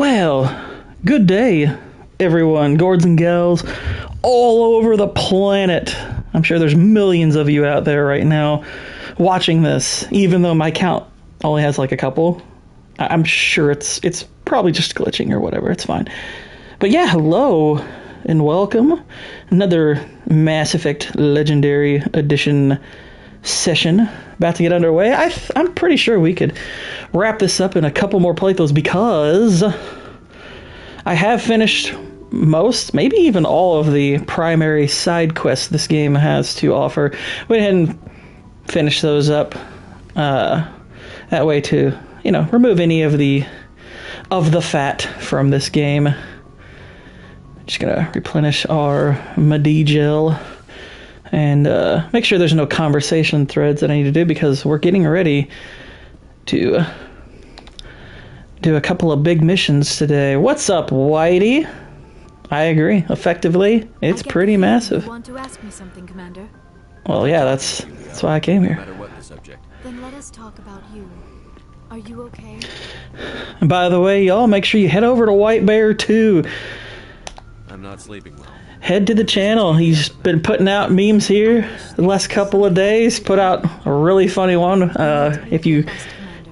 Well, good day, everyone, gourds and gals, all over the planet. I'm sure there's millions of you out there right now watching this, even though my count only has like a couple. I'm sure it's probably just glitching or whatever. It's fine. But yeah, hello and welcome. Another Mass Effect Legendary Edition session about to get underway. I'm pretty sure we could wrap this up in a couple more playthroughs because I have finished most, maybe even all of the primary side quests this game has to offer. Went ahead and finished those up that way to, you know, remove any of the fat from this game. Just gonna replenish our Madi gel and make sure there's no conversation threads that I need to do because we're getting ready to do a couple of big missions today. What's up, Whitey? I agree. Effectively, it's pretty massive. You want to ask me something, Commander? Well, yeah, that's why I came here. No matter what the subject. Then let us talk about you. Are you okay? And by the way, y'all, make sure you head over to White Bear 2. I'm not sleeping well. Head to the channel. He's been putting out memes here the last couple of days. Put out a really funny one. If you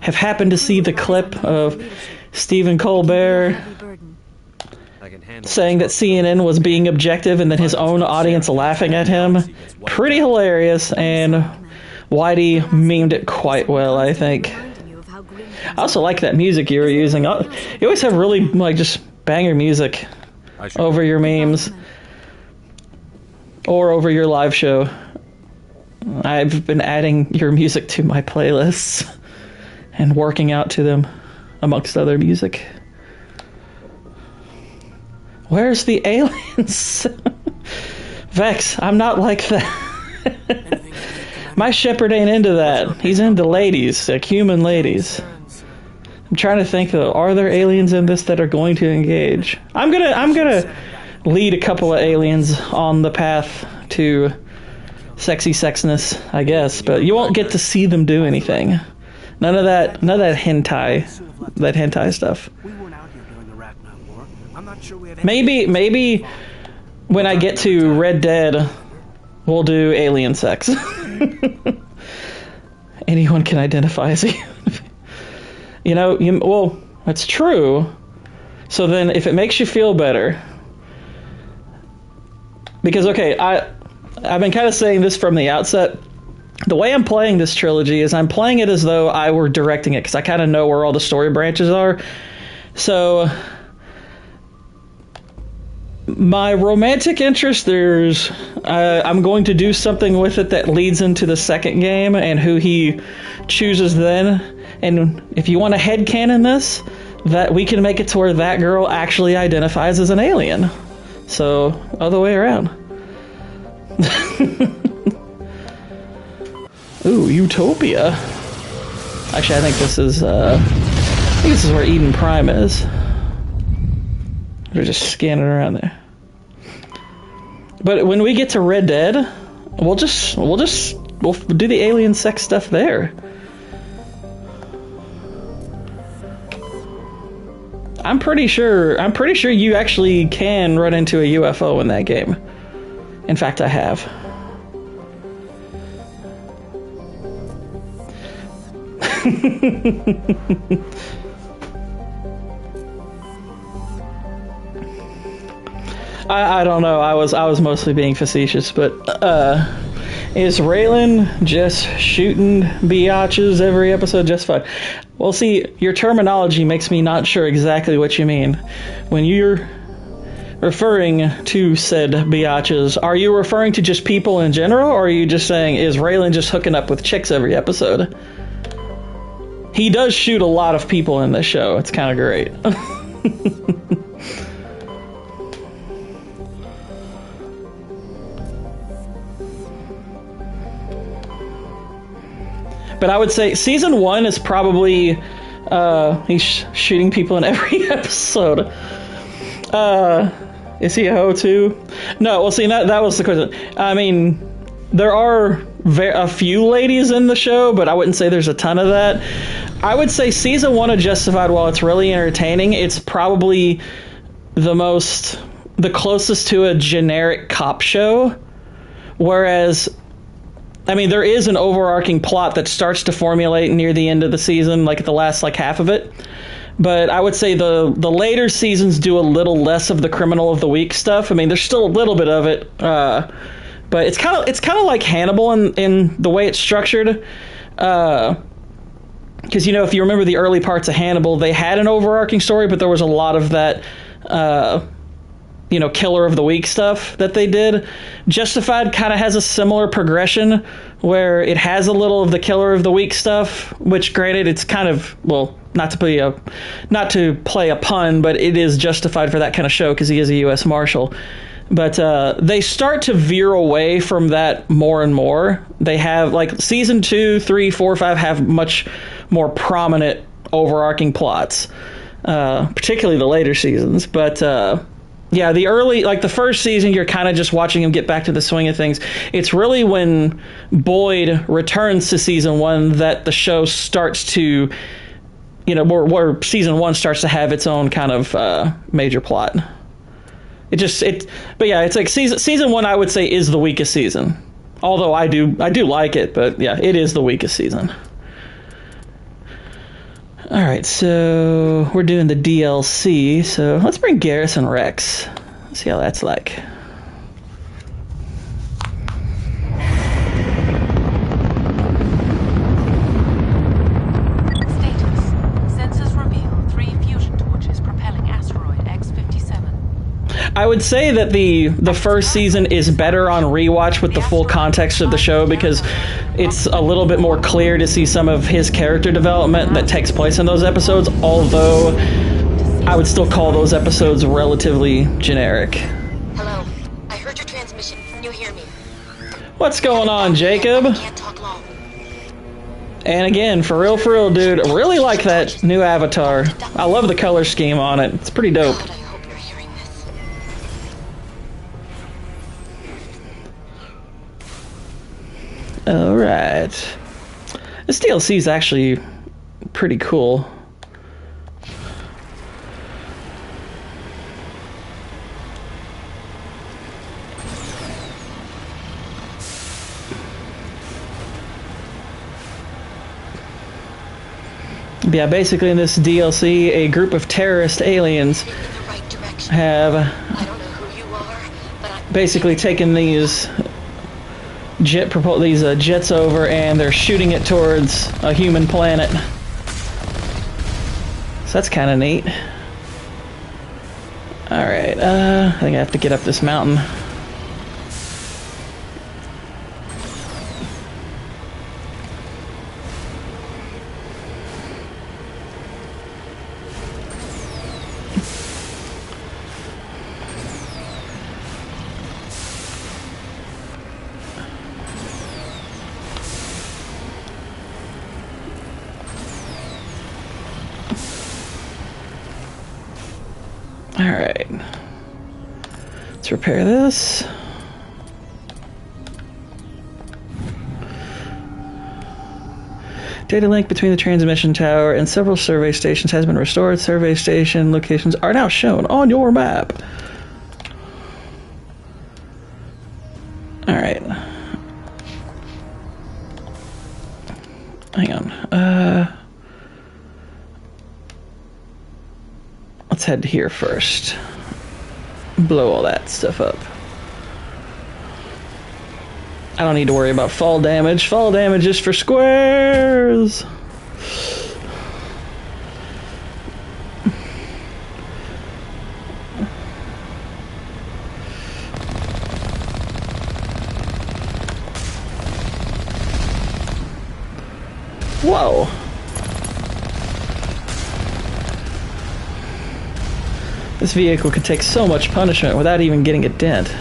have happened to see the clip of Stephen Colbert saying that CNN was being objective and then his own audience laughing at him, pretty hilarious, and Whitey memed it quite well, I think. I also like that music you were using. You always have really, like, just banger music over your memes or over your live show. I've been adding your music to my playlists and working out to them, amongst other music. Where's the aliens? Vex, I'm not like that. My shepherd ain't into that. He's into ladies, like human ladies. I'm trying to think though, are there aliens in this that are going to engage? I'm gonna lead a couple of aliens on the path to sexy sexness, I guess, but you won't get to see them do anything. None of that hentai stuff. Maybe when I get to Red Dead, we'll do alien sex. Anyone can identify as a... well, that's true. So then, if it makes you feel better... Because, okay, I've been kind of saying this from the outset. The way I'm playing this trilogy is I'm playing it as though I were directing it, because I kind of know where all the story branches are. So... my romantic interest, I'm going to do something with it that leads into the second game and who he chooses then. And if you want to headcanon this, that we can make it to where that girl actually identifies as an alien. So, other way around. Ooh, Utopia. Actually, I think this is where Eden Prime is. They're just scanning around there. But when we get to Red Dead, we'll do the alien sex stuff there. I'm pretty sure you actually can run into a UFO in that game. In fact, I have. I don't know. I was mostly being facetious, but is Raylan just shooting biatches every episode just fine? Well, see, your terminology makes me not sure exactly what you mean. When you're referring to said biatches, are you referring to just people in general, or are you just saying, is Raylan just hooking up with chicks every episode? He does shoot a lot of people in this show. It's kind of great. But I would say season 1 is probably he's shooting people in every episode. Is he a hoe too? No, well, see, that was the question. I mean, there are a few ladies in the show, but I wouldn't say there's a ton of that. I would say season 1 of Justified, while it's really entertaining, it's probably the closest to a generic cop show. Whereas, I mean, there is an overarching plot that starts to formulate near the end of the season, like the last half of it. But I would say the later seasons do a little less of the criminal of the week stuff. I mean, there's still a little bit of it, but it's kind of like Hannibal in the way it's structured. Because if you remember the early parts of Hannibal, they had an overarching story, but there was a lot of that killer of the week stuff that they did. Justified kind of has a similar progression where it has a little of the killer of the week stuff, which granted it's kind of, well, not to play a pun, but it is justified for that kind of show because he is a U.S. Marshal. But they start to veer away from that more and more. They have, season 2, 3, 4, 5 have much more prominent overarching plots, particularly the later seasons. But yeah, the early, the first season, you're kind of just watching him get back to the swing of things. It's really when Boyd returns to season 1 that the show starts to, where season 1 starts to have its own kind of major plot. But yeah, it's like season 1, I would say, is the weakest season. Although I do like it, but yeah, it is the weakest season. All right, so we're doing the DLC, so let's bring Garrison Rex. Let's see how that's like. Status. Sensors reveal 3 fusion torches propelling asteroid X-57. I would say that the first season is better on rewatch with the full context of the show because it's a little bit more clear to see some of his character development that takes place in those episodes, although I would still call those episodes relatively generic. Hello. I heard your transmission. Can you hear me? What's going on, Jacob? I can't talk long. And again, for real, dude, I really like that new avatar. I love the color scheme on it. It's pretty dope. God, I hope you're hearing this. Alright. This DLC is actually pretty cool. Yeah, basically in this DLC, a group of terrorist aliens In the right direction. have I don't know who you are, but I basically taken these jets over, and they're shooting it towards a human planet. So that's kind of neat. Alright, I think I have to get up this mountain. Alright. Let's repair this. Data link between the transmission tower and several survey stations has been restored. Survey station locations are now shown on your map. Alright. Hang on. Let's head here first. Blow all that stuff up. I don't need to worry about fall damage. Fall damage is for squares. Whoa. This vehicle could take so much punishment without even getting a dent.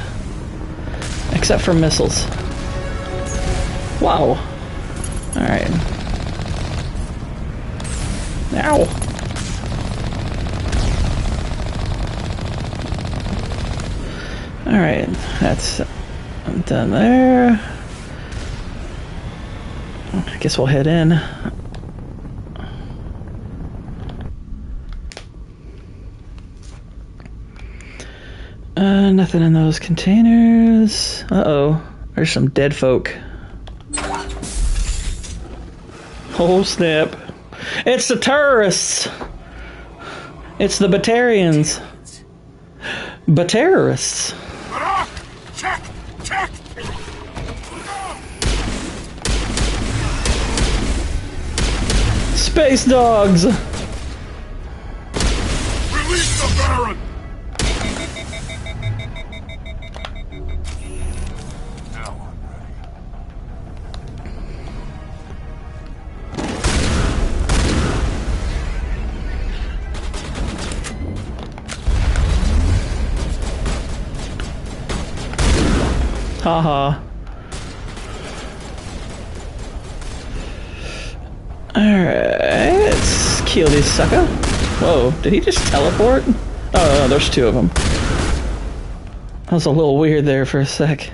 Except for missiles. Wow. Alright. Ow. Alright, I'm done there. I guess we'll head in. Nothing in those containers. Uh-oh. There's some dead folk. Oh, snap. It's the terrorists! It's the Batarians. Batarists. Check! Check! Space dogs! Release the Baron! Now I'm ready. Haha. Alright, let's kill this sucker. Whoa, did he just teleport? Oh, no, there's two of them. That was a little weird there for a sec.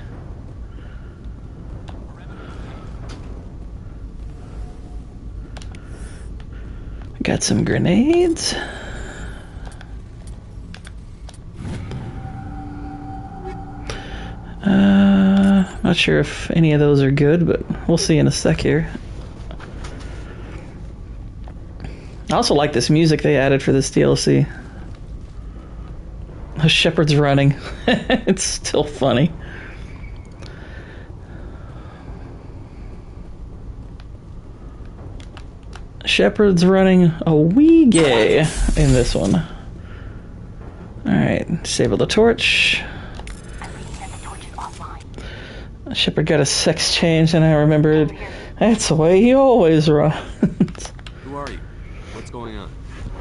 Got some grenades. Not sure if any of those are good, but we'll see in a sec here. I also like this music they added for this DLC. The shepherd's running. It's still funny. Shepherd's running a wee gay in this one. Alright, disable the torch. Shepherd got a sex change, and I remembered that's the way he always runs. Who are you? What's going on?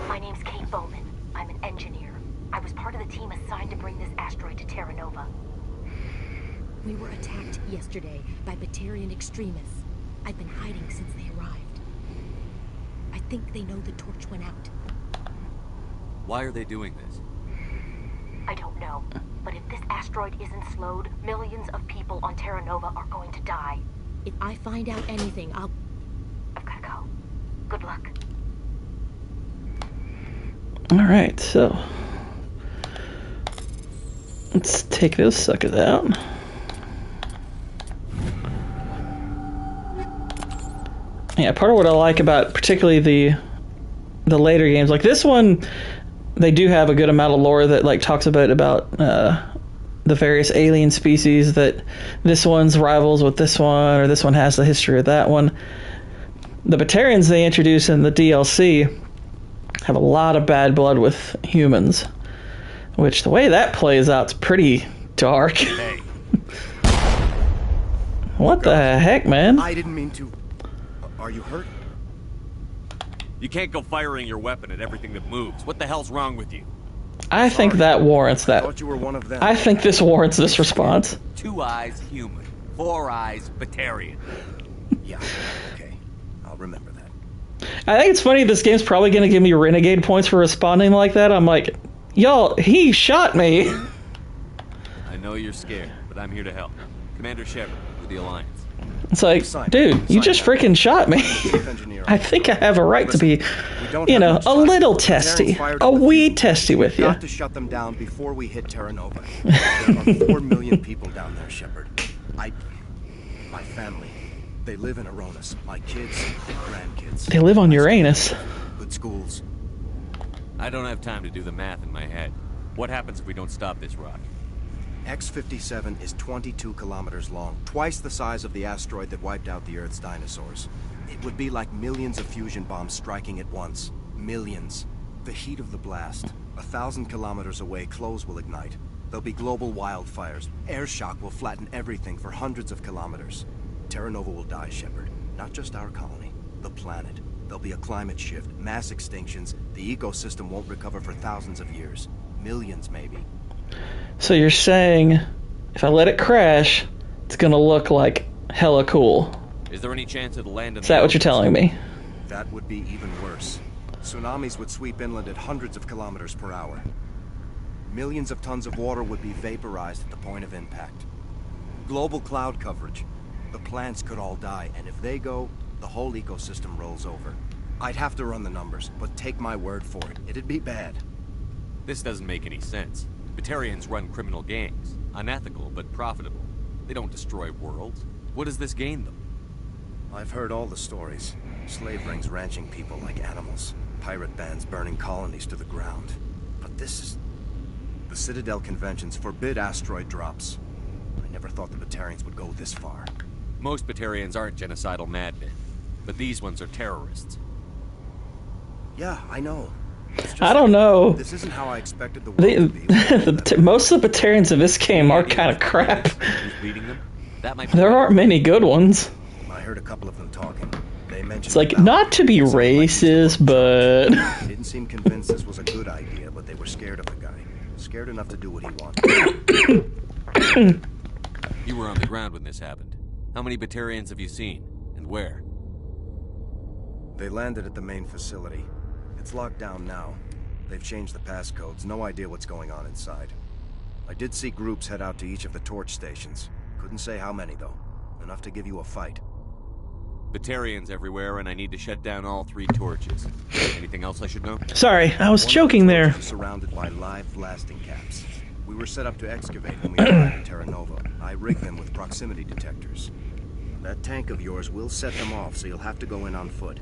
My name's Kate Bowman. I'm an engineer. I was part of the team assigned to bring this asteroid to Terra Nova. We were attacked yesterday by Batarian extremists. I've been hiding since they arrived. I think they know the torch went out. Why are they doing this? I don't know. But if this asteroid isn't slowed, millions of people on Terra Nova are going to die. If I find out anything, I've gotta go. Good luck. Alright, so let's take those suckers out. Yeah, part of what I like about particularly the later games, like this one, they do have a good amount of lore that like talks about the various alien species, that this one's rivals with this one, or this one has the history of that one. The Batarians they introduce in the DLC have a lot of bad blood with humans, which the way that plays out's pretty dark. Hey. What the heck, man? I didn't mean to. Are you hurt? You can't go firing your weapon at everything that moves. What the hell's wrong with you? I think that warrants I that. thought you were one of them. I think this warrants this response. 2 eyes human, 4 eyes Batarian. Yeah, okay. I'll remember that. I think it's funny, this game's probably going to give me renegade points for responding like that. I'm like, y'all, he shot me. I know you're scared, but I'm here to help. Commander Shepard with the Alliance. It's like, dude, you just freaking shot me. I think I have a right to be, you know, a little testy. A wee testy with you. We've got to shut them down before we hit Terra Nova. There are 4 million people down there, Shepard. My family, they live in Aronis. My kids, grandkids. They live on Uranus. Good schools. I don't have time to do the math in my head. What happens if we don't stop this rock? X-57 is 22 kilometers long, twice the size of the asteroid that wiped out the Earth's dinosaurs. It would be like millions of fusion bombs striking at once. Millions. The heat of the blast. 1,000 kilometers away, clothes will ignite. There'll be global wildfires. Air shock will flatten everything for hundreds of kilometers. Terra Nova will die, Shepard. Not just our colony. The planet. There'll be a climate shift, mass extinctions. The ecosystem won't recover for thousands of years. Millions, maybe. So you're saying, if I let it crash, it's gonna look like hella cool. Is there any chance it'll land in Is that what you're telling me? That would be even worse. Tsunamis would sweep inland at hundreds of kilometers per hour. Millions of tons of water would be vaporized at the point of impact. Global cloud coverage. The plants could all die, and if they go, the whole ecosystem rolls over. I'd have to run the numbers, but take my word for it, it'd be bad. This doesn't make any sense. Batarians run criminal gangs. Unethical, but profitable. They don't destroy worlds. What does this gain them? I've heard all the stories. Slave rings ranching people like animals. Pirate bands burning colonies to the ground. But this is... The Citadel conventions forbid asteroid drops. I never thought the Batarians would go this far. Most Batarians aren't genocidal madmen, but these ones are terrorists. Yeah, I know. I don't know. This isn't how I expected the world to be. Most of the Batarians in this game are kind of crap. Who's leading them? That might be There aren't many good ones. I heard a couple of them talking. They mentioned It's like, not to be racist, but... They didn't seem convinced this was a good idea, but they were scared of the guy. Scared enough to do what he wanted. You were on the ground when this happened. How many Batarians have you seen? And where? They landed at the main facility. It's locked down now. They've changed the passcodes. No idea what's going on inside. I did see groups head out to each of the torch stations. Couldn't say how many, though. Enough to give you a fight. Batarians everywhere, and I need to shut down all 3 torches. Anything else I should know? Sorry, I was choking there. Surrounded by live blasting caps. We were set up to excavate when we arrived at Terra Nova. I rigged them with proximity detectors. That tank of yours will set them off, so you'll have to go in on foot.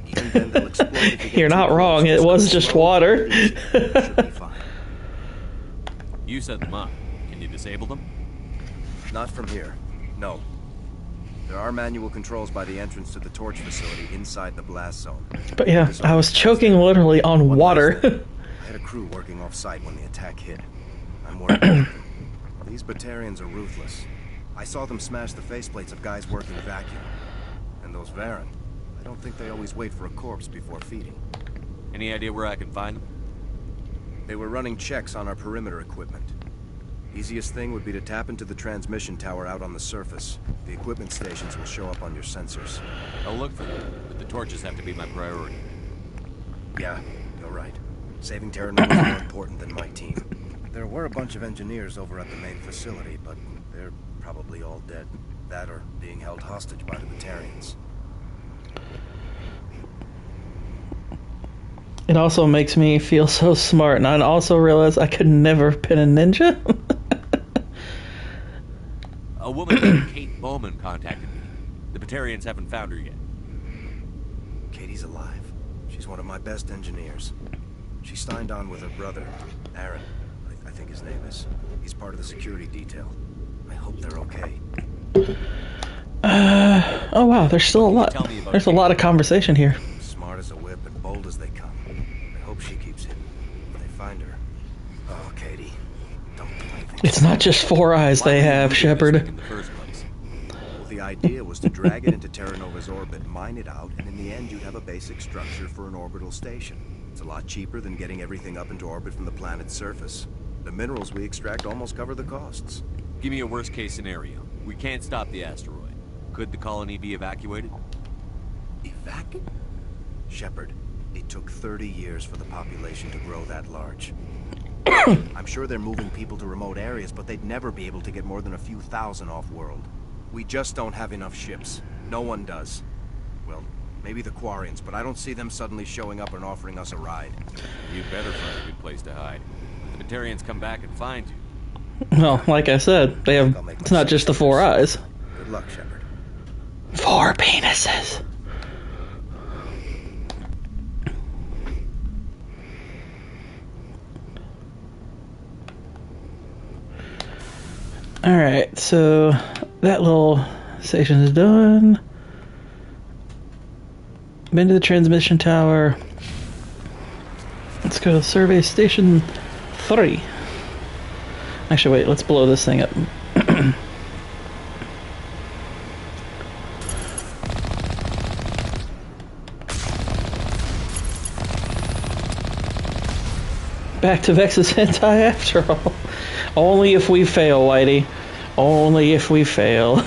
Even then, they'll explode if you get You're not wrong, it was just water. Should be fine. You set them up. Can you disable them? Not from here. No. There are manual controls by the entrance to the torch facility inside the blast zone. But yeah, I was choking literally on water. I had a crew working off-site when the attack hit. I'm worried about them. These Batarians are ruthless. I saw them smash the faceplates of guys working vacuum. And those Varen, I don't think they always wait for a corpse before feeding. Any idea where I can find them? They were running checks on our perimeter equipment. Easiest thing would be to tap into the transmission tower out on the surface. The equipment stations will show up on your sensors. I'll look for them, but the torches have to be my priority. Yeah, you're right. Saving Terra Nova is more important than my team. There were a bunch of engineers over at the main facility, but they're probably all dead. That or being held hostage by the Batarians. It also makes me feel so smart, and I also realize I could never pin a ninja. A woman named Kate Bowman contacted me. The Batarians haven't found her yet. Katie's alive. She's one of my best engineers. She signed on with her brother, Aaron, I think his name is. He's part of the security detail. I hope they're okay. Oh wow, there's still a lot. There's a lot of conversation here. Smart as a whip and bold as they come. I hope she keeps hidden. If they find her... Oh, Katie. Don't do anything. It's not just 4 eyes they have, Shepard. In the first place. Well, the idea was to drag it into Terra Nova's orbit, mine it out, and in the end you'd have a basic structure for an orbital station. It's a lot cheaper than getting everything up into orbit from the planet's surface. The minerals we extract almost cover the costs. Give me a worst-case scenario. We can't stop the asteroid. Could the colony be evacuated? Evacuate? Shepard, it took 30 years for the population to grow that large. I'm sure they're moving people to remote areas, but they'd never be able to get more than a few thousand off-world. We just don't have enough ships. No one does. Well, maybe the Quarians, but I don't see them suddenly showing up and offering us a ride. You'd better find a good place to hide. If the Batarians come back and find you. Well, like I said, they have. It's not just the 4 eyes. Good luck, Shepard. 4 penises. Alright, so that little station is done. Been to the transmission tower. Let's go to survey station 3. Actually, wait, let's blow this thing up. Back to Vex's hentai after all. Only if we fail, Whitey. Only if we fail.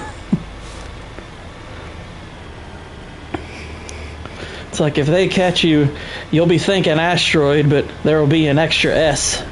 It's like if they catch you, you'll be thinking asteroid, but there will be an extra S.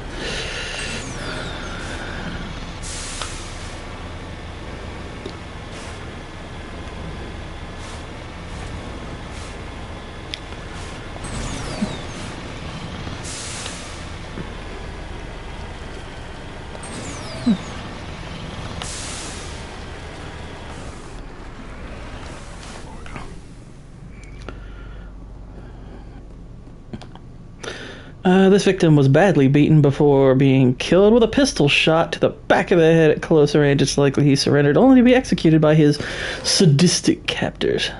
This victim was badly beaten before being killed with a pistol shot to the back of the head at closer range. It's likely he surrendered, only to be executed by his sadistic captors.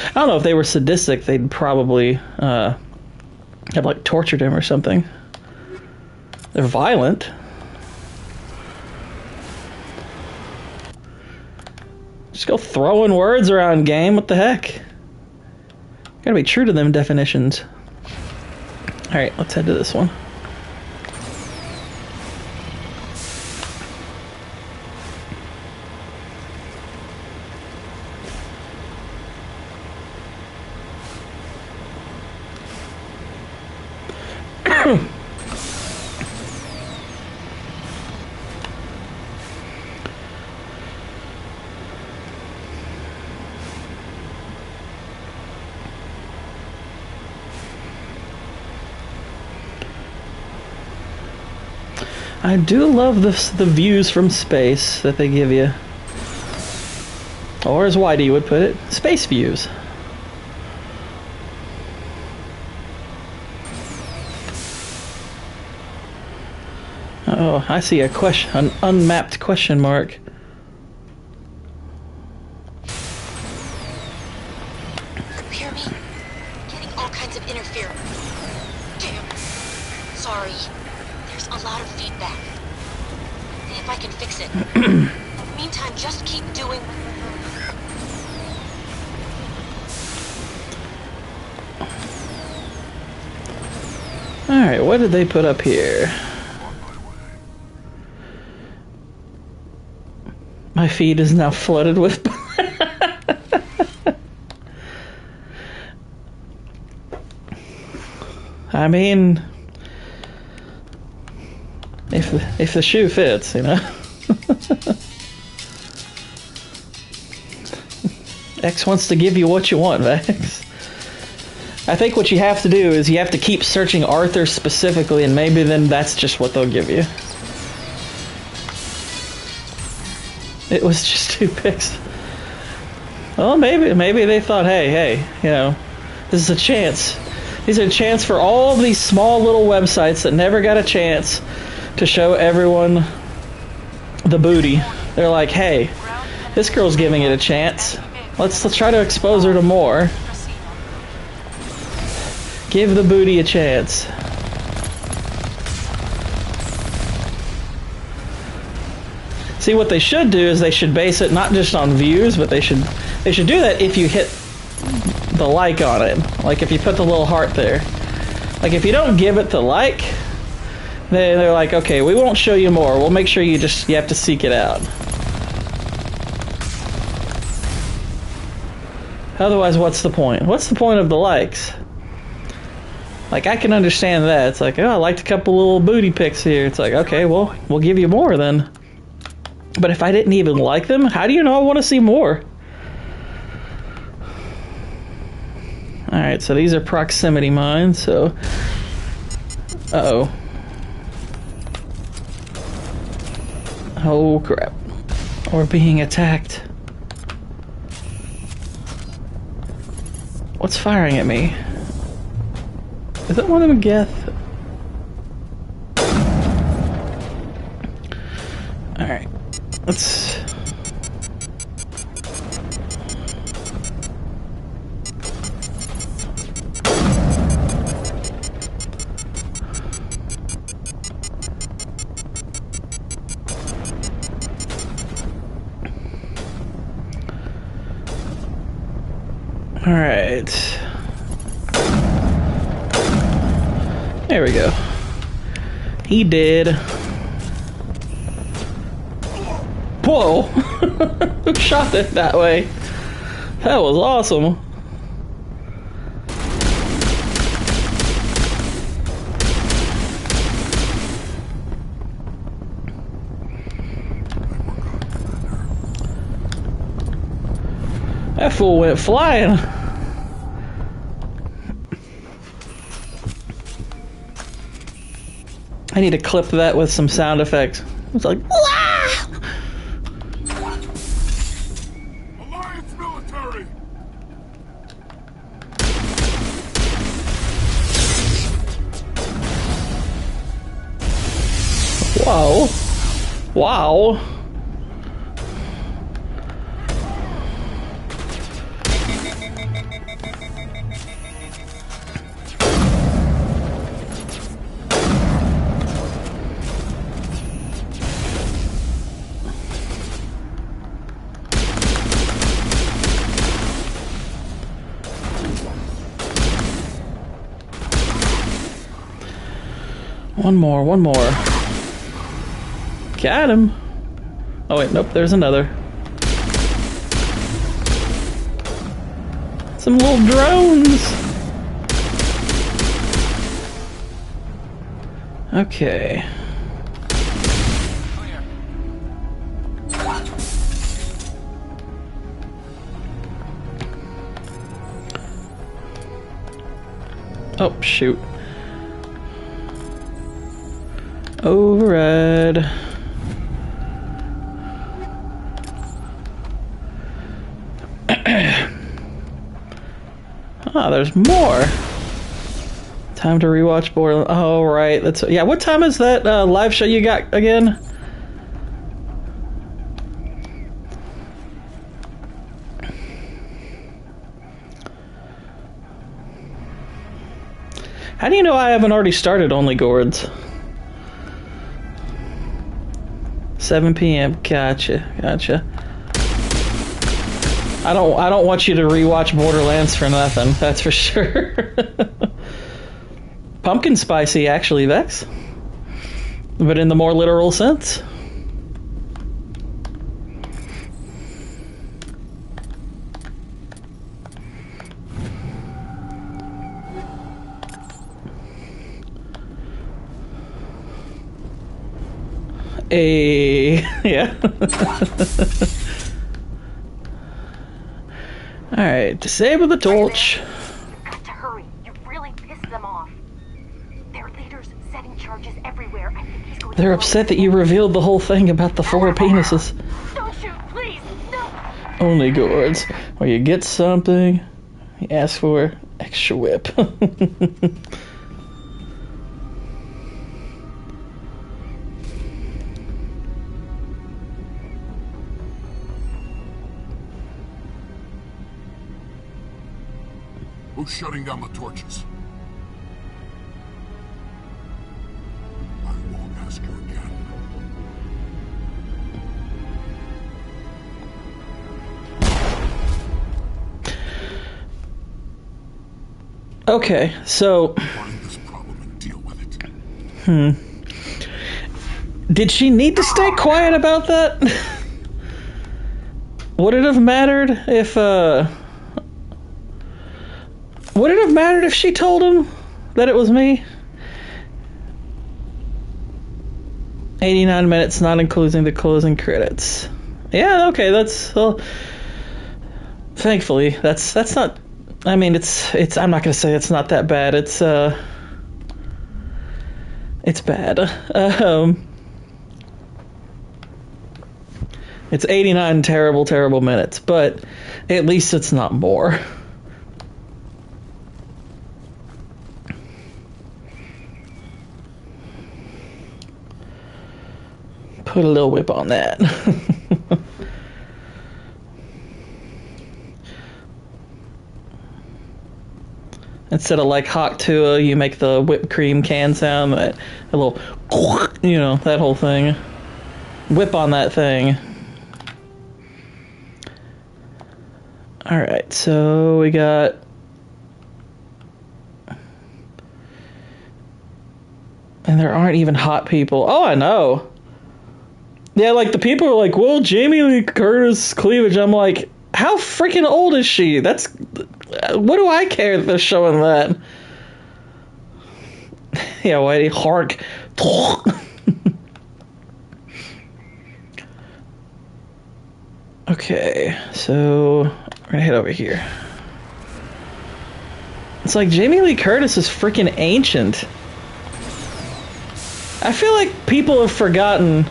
I don't know if they were sadistic. They'd probably have, like, tortured him or something. They're violent. Just go throwing words around, game. What the heck? Gotta be true to them definitions. Alright, let's head to this one. I do love the views from space that they give you. Or as Whitey would put it, space views. Oh, I see a question, an unmapped question mark. You hear me? Getting all kinds of interference. Damn. Sorry. There's a lot of feedback. See if I can fix it. In the meantime, just keep doing... Alright, what did they put up here? My feed is now flooded with... I mean... If the shoe fits, you know. X wants to give you what you want, Vex. I think what you have to do is you have to keep searching Arthur specifically, and maybe then that's just what they'll give you. It was just 2 picks. Well, maybe they thought, hey, you know, this is a chance. These are a chance for all of these small little websites that never got a chance to show everyone the booty. They're like, hey, this girl's giving it a chance. Let's try to expose her to more. Give the booty a chance. See, what they should do is they should base it not just on views, but they should do that if you hit the like on it. Like if you put the little heart there. Like if you don't give it the like, then they're like, okay, we won't show you more. We'll make sure you have to seek it out. Otherwise, what's the point? What's the point of the likes? Like, I can understand that. It's like, oh, I liked a couple little booty pics here. It's like, okay, well, we'll give you more then. But if I didn't even like them, how do you know I want to see more? Alright, so these are proximity mines, so... Uh-oh. Oh, crap. We're being attacked. What's firing at me? Is that one of them Geth? Alright. Let's... Alright. There we go. He did. Whoa! Who shot it that way? That was awesome. That fool went flying. I need to clip that with some sound effects. It's like, Wah! Alliance military! Wow. One more, one more. Got him. Oh wait, nope, there's another. Some little drones. Okay. Clear. Oh, shoot. Override. Ah, there's more. Time to rewatch Borderlands. Oh, right. That's yeah. What time is that live show you got again? How do you know I haven't already started Only Gourds? 7 p.m. Gotcha, gotcha. I don't want you to rewatch Borderlands for nothing. That's for sure. Pumpkin spicy, actually, Vex, but in the more literal sense. Yeah. Alright, disable the torch. You've got to hurry. You've really pissed them off. Their leader's setting charges everywhere. I think he's going They're to upset that you revealed the whole thing about the 4 penises. Don't shoot, please. No. Only Gourds. Where you get something, you ask for extra whip. Who's shutting down the torches? I won't ask you again. Okay, so Find this problem and deal with it. did she need to stay quiet about that? Would it have mattered if would it have mattered if she told him that it was me? 89 minutes, not including the closing credits. Yeah, okay, that's well. Thankfully, that's not. I mean, it's. I'm not gonna say it's not that bad. It's bad. It's 89 terrible minutes, but at least it's not more. Put a little whip on that. Instead of like hot Tua, you make the whipped cream can sound, that a little, you know, that whole thing. Whip on that thing. Alright, so we got... And there aren't even hot people. Oh, I know. Yeah, like the people are like, well, Jamie Lee Curtis cleavage. I'm like, how freaking old is she? That's... What do I care that they're showing that? Yeah, Whitey, hark. Okay, so we're gonna head over here. It's like Jamie Lee Curtis is freaking ancient. I feel like people have forgotten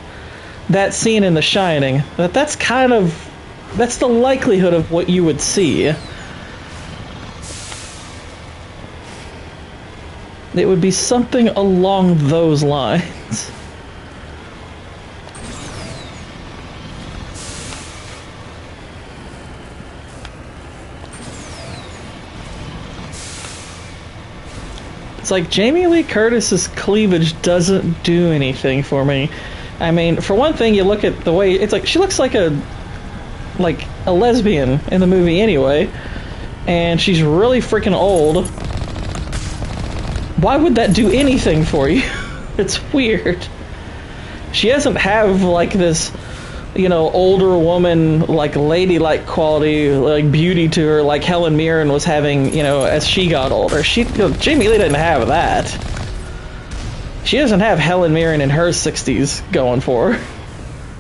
that scene in The Shining. That's kind of... That's the likelihood of what you would see. It would be something along those lines. It's like Jamie Lee Curtis's cleavage doesn't do anything for me. I mean, for one thing, you look at the way it's like she looks like a lesbian in the movie anyway, and she's really freaking old. Why would that do anything for you? It's weird. She doesn't have like this, you know, older woman, like ladylike quality, like beauty to her, like Helen Mirren was having, you know, as she got older. Jamie Lee didn't have that. She doesn't have Helen Mirren in her 60s going for her.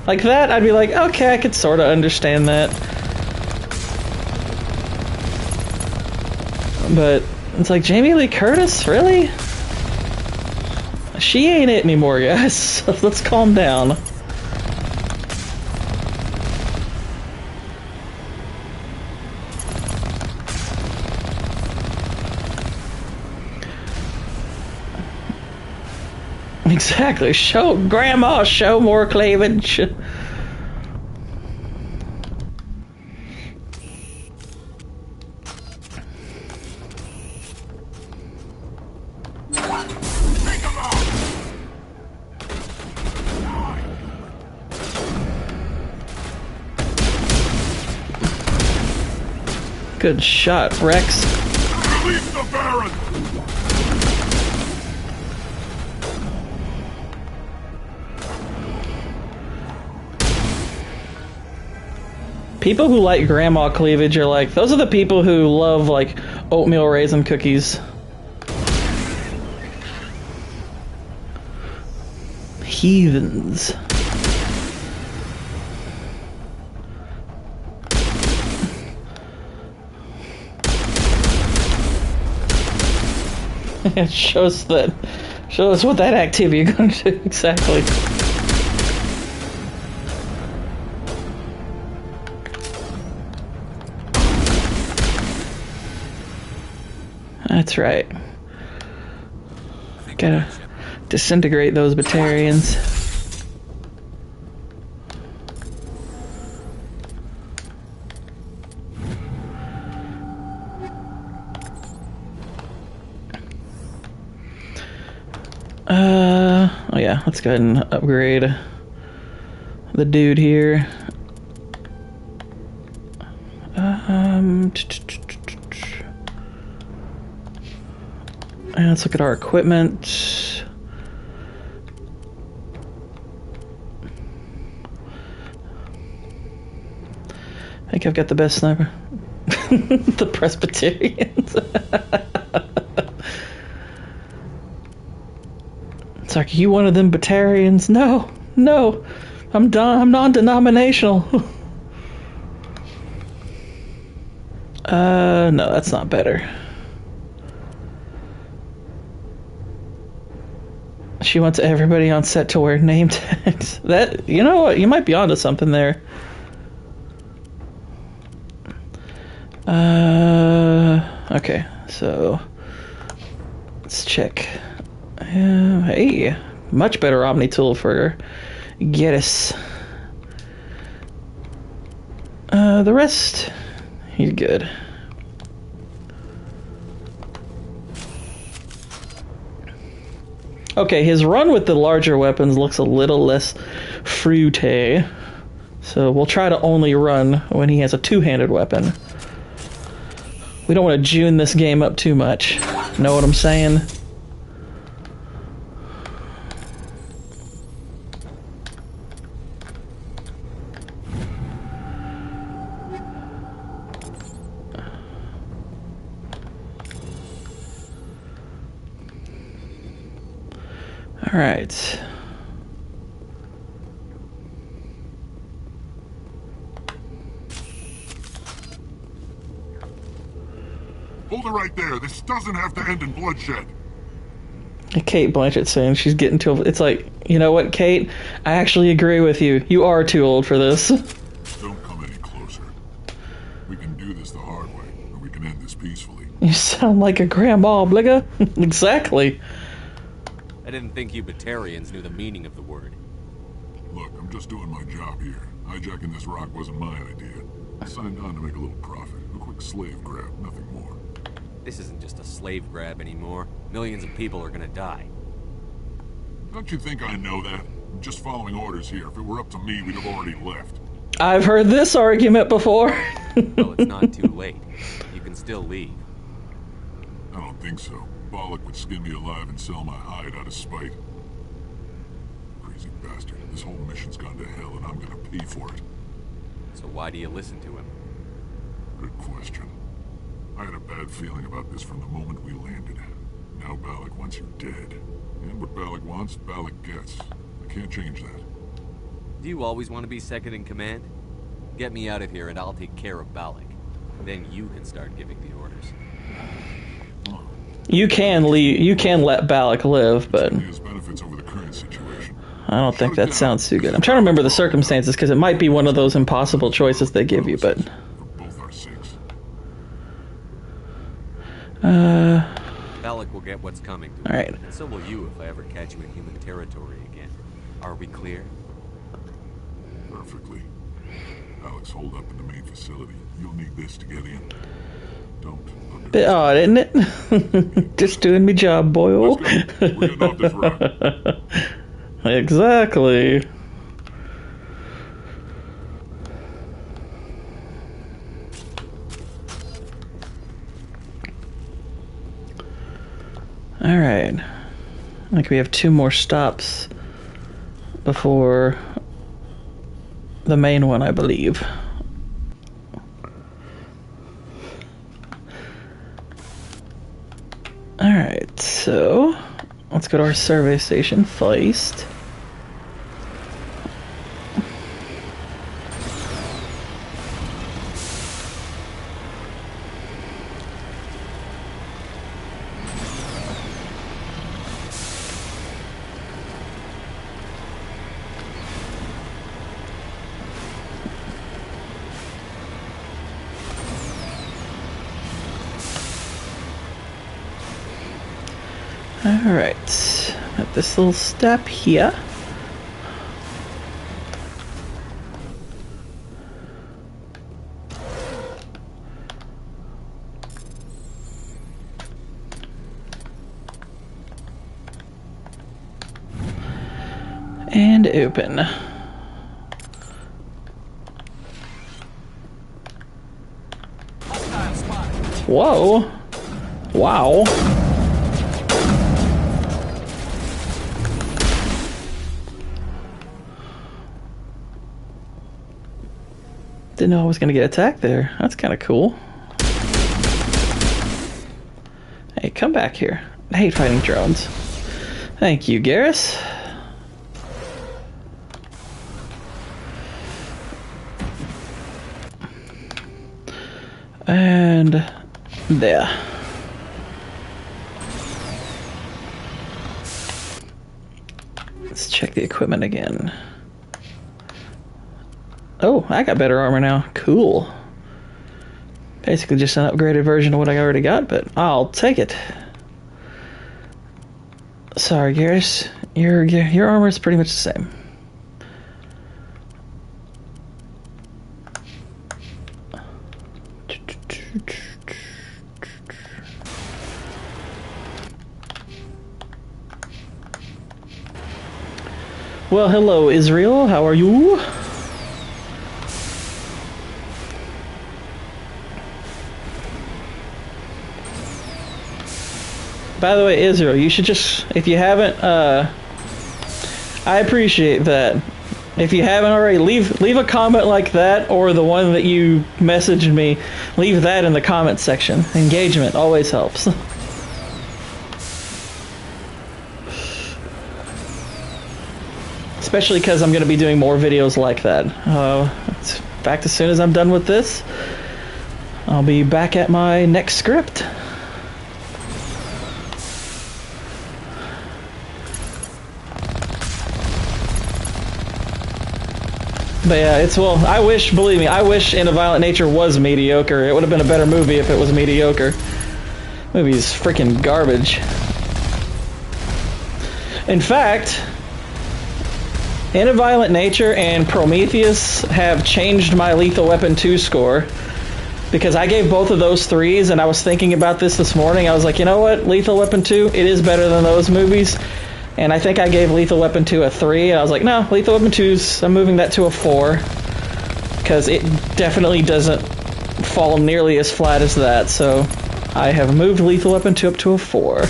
Like that, I'd be like, okay, I could sort of understand that. But it's like, Jamie Lee Curtis, really? She ain't it anymore, guys. So let's calm down. Exactly. Grandma, show more cleavage. Good shot, Rex. Release the Baron! People who like grandma cleavage are like, those are the people who love like oatmeal raisin cookies. Heathens. It shows what that activity you're going to do exactly. That's right. Gotta disintegrate those Batarians. Oh yeah, let's go ahead and upgrade the dude here. And let's look at our equipment. I think I've got the best sniper. The Presbyterians. It's like, you one of them Batarians? No, I'm non-denominational. No, that's not better. She wants everybody on set to wear name tags. That, you know what, you might be onto something there. Okay, so let's check. Hey, much better Omni tool for Geddes. The rest, he's good. Okay, his run with the larger weapons looks a little less fruity. So we'll try to only run when he has a two-handed weapon. We don't want to June this game up too much. Know what I'm saying? All right. Hold it right there. This doesn't have to end in bloodshed. Kate Blanchett saying she's getting too... It's like, you know what, Kate? I actually agree with you. You are too old for this. Don't come any closer. We can do this the hard way, or we can end this peacefully. You sound like a grandma, Bligga. Exactly. I didn't think you Batarians knew the meaning of the word. Look, I'm just doing my job here. Hijacking this rock wasn't my idea. I signed on to make a little profit. A quick slave grab, nothing more. This isn't just a slave grab anymore. Millions of people are gonna die. Don't you think I know that? I'm just following orders here. If it were up to me, we'd have already left. I've heard this argument before. Well, it's not too late. You can still leave. I don't think so. Bollock would skin me alive and sell my hide out of spite. Crazy bastard. This whole mission's gone to hell and I'm gonna pay for it. So why do you listen to him? Good question. I had a bad feeling about this from the moment we landed. Now Bollock wants you dead. And what Bollock wants, Bollock gets. I can't change that. Do you always want to be second in command? Get me out of here and I'll take care of Bollock. Then you can start giving the orders. You can leave. You can let Balak live, but His benefits over the current situation. I don't think that sounds too good. I'm trying to remember the circumstances because it might be one of those impossible choices they give you, but. For both our sakes. Balak will get what's coming to him. All right. And so will you if I ever catch you in human territory again. Are we clear? Perfectly. Alex, hold up in the main facility. You'll need this to get in. Don't. Bit odd, isn't it? Just doing me job, boyo. Let's go. We're getting off this road. Exactly. All right. I think we have 2 more stops before the main one, I believe. Alright, so let's go to our survey station first. Alright, at this little step here. And open. Whoa. Wow. Didn't know I was going to get attacked there. That's kind of cool. Hey, come back here. I hate fighting drones. Thank you, Garrus. And there. Let's check the equipment again. Oh, I got better armor now. Cool. Basically just an upgraded version of what I already got, but I'll take it. Sorry, Garrus. Your armor is pretty much the same. Well, hello, Israel. How are you? By the way, Israel, you should just, if you haven't, I appreciate that. If you haven't already, leave a comment like that, or the one that you messaged me, leave that in the comment section. Engagement always helps. Especially because I'm going to be doing more videos like that. In fact, as soon as I'm done with this, I'll be back at my next script. But yeah, I wish, believe me, I wish In a Violent Nature was mediocre. It would have been a better movie if it was mediocre. Movie's freaking garbage. In fact, In a Violent Nature and Prometheus have changed my Lethal Weapon 2 score Because I gave both of those 3s, and I was thinking about this morning. I was like, you know what? Lethal Weapon 2, it is better than those movies. And I think I gave Lethal Weapon 2 a 3, and I was like, no, Lethal Weapon 2's, I'm moving that to a 4. Because it definitely doesn't fall nearly as flat as that, so I have moved Lethal Weapon 2 up to a 4.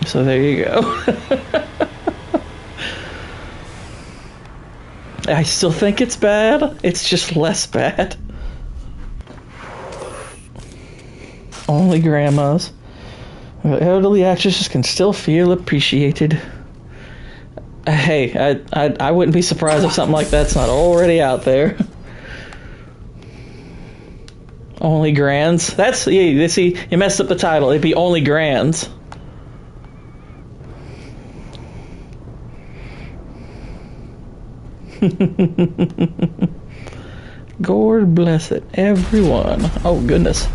So there you go. I still think it's bad, it's just less bad. Only grandmas. Elderly actresses can still feel appreciated. Hey, I wouldn't be surprised if something like that's not already out there. Only Grands. That's, you see, you messed up the title. It'd be Only Grands. God bless it, everyone. Oh, goodness.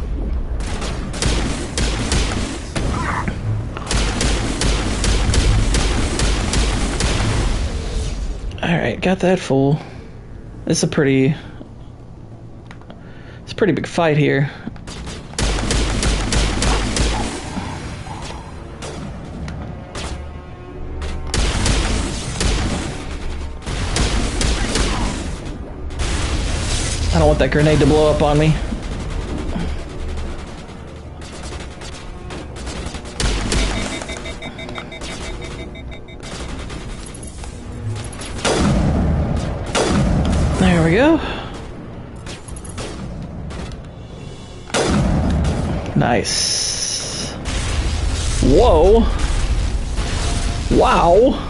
Alright, got that full. It's a pretty big fight here. I don't want that grenade to blow up on me. There we go. Nice. Whoa. Wow.